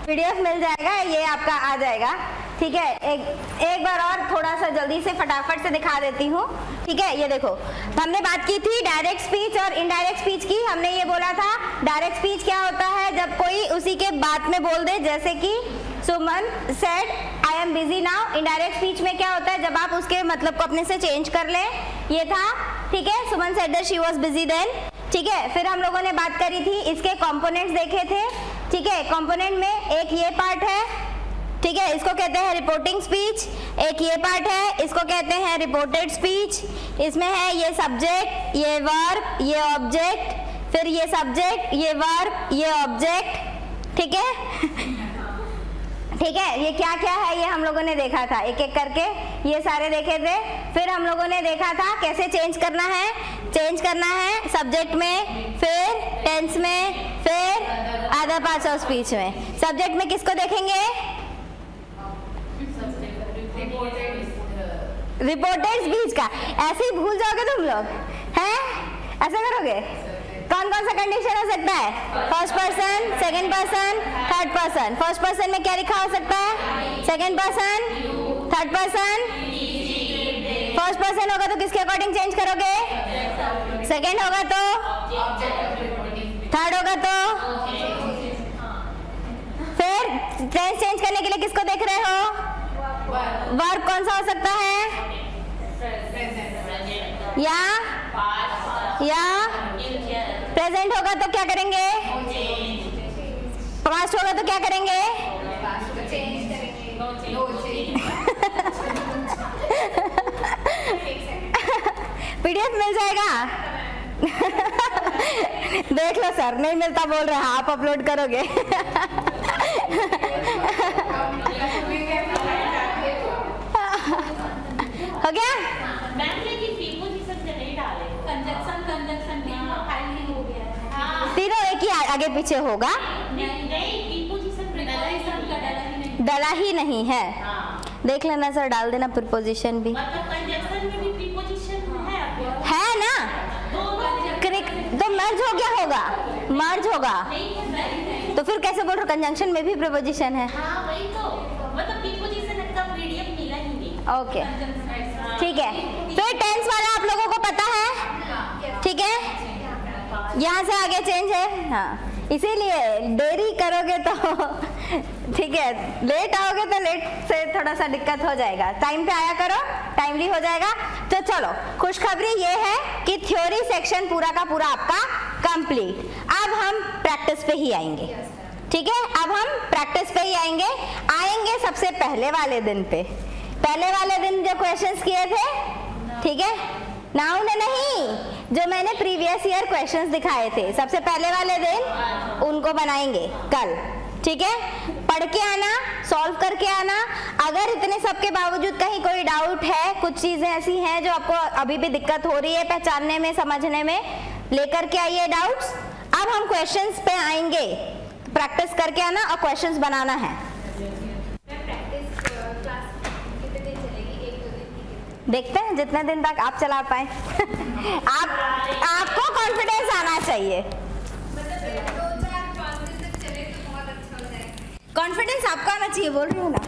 पीडीएफ मिल जाएगा, ये आपका आ जाएगा, ठीक है। एक बार और थोड़ा सा जल्दी से फटाफट से दिखा देती हूँ, ठीक है। ये देखो, हमने बात की थी डायरेक्ट स्पीच और इनडायरेक्ट स्पीच की। हमने ये बोला था डायरेक्ट स्पीच क्या होता है, जब कोई उसी के बात में बोल दे, जैसे कि Suman said I am busy now. Indirect speech में क्या होता है, जब आप उसके मतलब को अपने से चेंज कर ले। ये था, ठीक है, Suman said that she was busy then, ठीक है। फिर हम लोगों ने बात करी थी, इसके कंपोनेंट्स देखे थे, ठीक है। कंपोनेंट में एक ये पार्ट है, ठीक है, इसको कहते हैं रिपोर्टिंग स्पीच। एक ये पार्ट है, इसको कहते हैं रिपोर्टेड स्पीच। इसमें है ये सब्जेक्ट, ये वर्ब, ये ऑब्जेक्ट, फिर ये सब्जेक्ट, ये वर्ब, ये ऑब्जेक्ट, ठीक है। ठीक है, ये क्या क्या है ये हम लोगों ने देखा था, एक एक करके ये सारे देखे थे। फिर हम लोगों ने देखा था कैसे चेंज करना है, चेंज करना है सब्जेक्ट में, फिर टेंस में, फिर अदर पार्ट्स ऑफ स्पीच में। सब्जेक्ट में किसको देखेंगे? रिपोर्टेड स्पीच का। ऐसे ही भूल जाओगे तुम लोग, हैं? ऐसे करोगे? कौन कौन सा कंडीशन हो सकता है? First person, second person, third person. First person में क्या लिखा हो सकता है? Second person, third person. First person होगा तो किसके अकॉर्डिंग चेंज करोगे? सेकंड होगा तो, थर्ड होगा तो, फिर टेंस चेंज करने के लिए किसको देख रहे हो? वर्ब कौन सा हो सकता है? या प्रेजेंट होगा तो क्या करेंगे? पास्ट होगा तो क्या करेंगे? पीडीएफ मिल जाएगा। देख लो सर, नहीं मिलता बोल रहे हैं, आप अपलोड करोगे। हो गया? तीनों एक ही आगे पीछे होगा, डला ही नहीं है। देख लेना सर, डाल देना प्रीपोजिशन भी है ना, तो मर्ज हो गया होगा, मर्ज होगा। तो फिर कैसे बोल रहे हो कंजंक्शन में भी प्रीपोजिशन है? ओके, ठीक है। फिर टेंस वाला आप लोगों को पता है, ठीक है, यहाँ से आगे चेंज है, हाँ। इसीलिए देरी करोगे तो ठीक है, लेट आओगे तो लेट से थोड़ा सा दिक्कत हो जाएगा। टाइम पे आया करो, टाइमली हो जाएगा। तो चलो, खुशखबरी ये है कि थ्योरी सेक्शन पूरा का पूरा आपका कंप्लीट। अब हम प्रैक्टिस पे ही आएंगे, ठीक है। अब हम प्रैक्टिस पे ही आएंगे सबसे पहले वाले दिन पे। पहले वाले दिन जो क्वेश्चंस किए थे, ठीक है, नाउन नहीं, जो मैंने प्रीवियस ईयर क्वेश्चंस दिखाए थे सबसे पहले वाले दिन, उनको बनाएंगे कल, ठीक है। पढ़ के आना, सॉल्व करके आना। अगर इतने सब के बावजूद कहीं कोई डाउट है, कुछ चीजें ऐसी हैं जो आपको अभी भी दिक्कत हो रही है पहचानने में, समझने में, लेकर के आइए डाउट्स। अब हम क्वेश्चंस पे आएंगे, प्रैक्टिस करके आना और क्वेश्चंस बनाना है। देखते हैं जितने दिन तक आप चला पाए। आपको कॉन्फिडेंस आना चाहिए। कॉन्फिडेंस आपका आना चाहिए, बोल रही हूँ ना।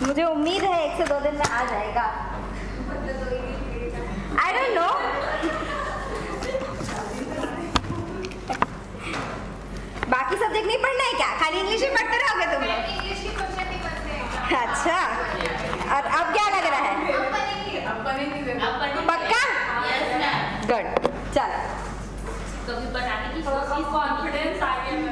मुझे उम्मीद है 1 से 2 दिन में आ जाएगा। I don't know. बाकी सब्जेक्ट नहीं पढ़ना है क्या? खाली इंग्लिश ही पढ़ते रहोगे तुम लोग? अच्छा, और अब क्या लग रहा है? पक्का? गुड, चलो। कॉन्फिडेंस आ गया।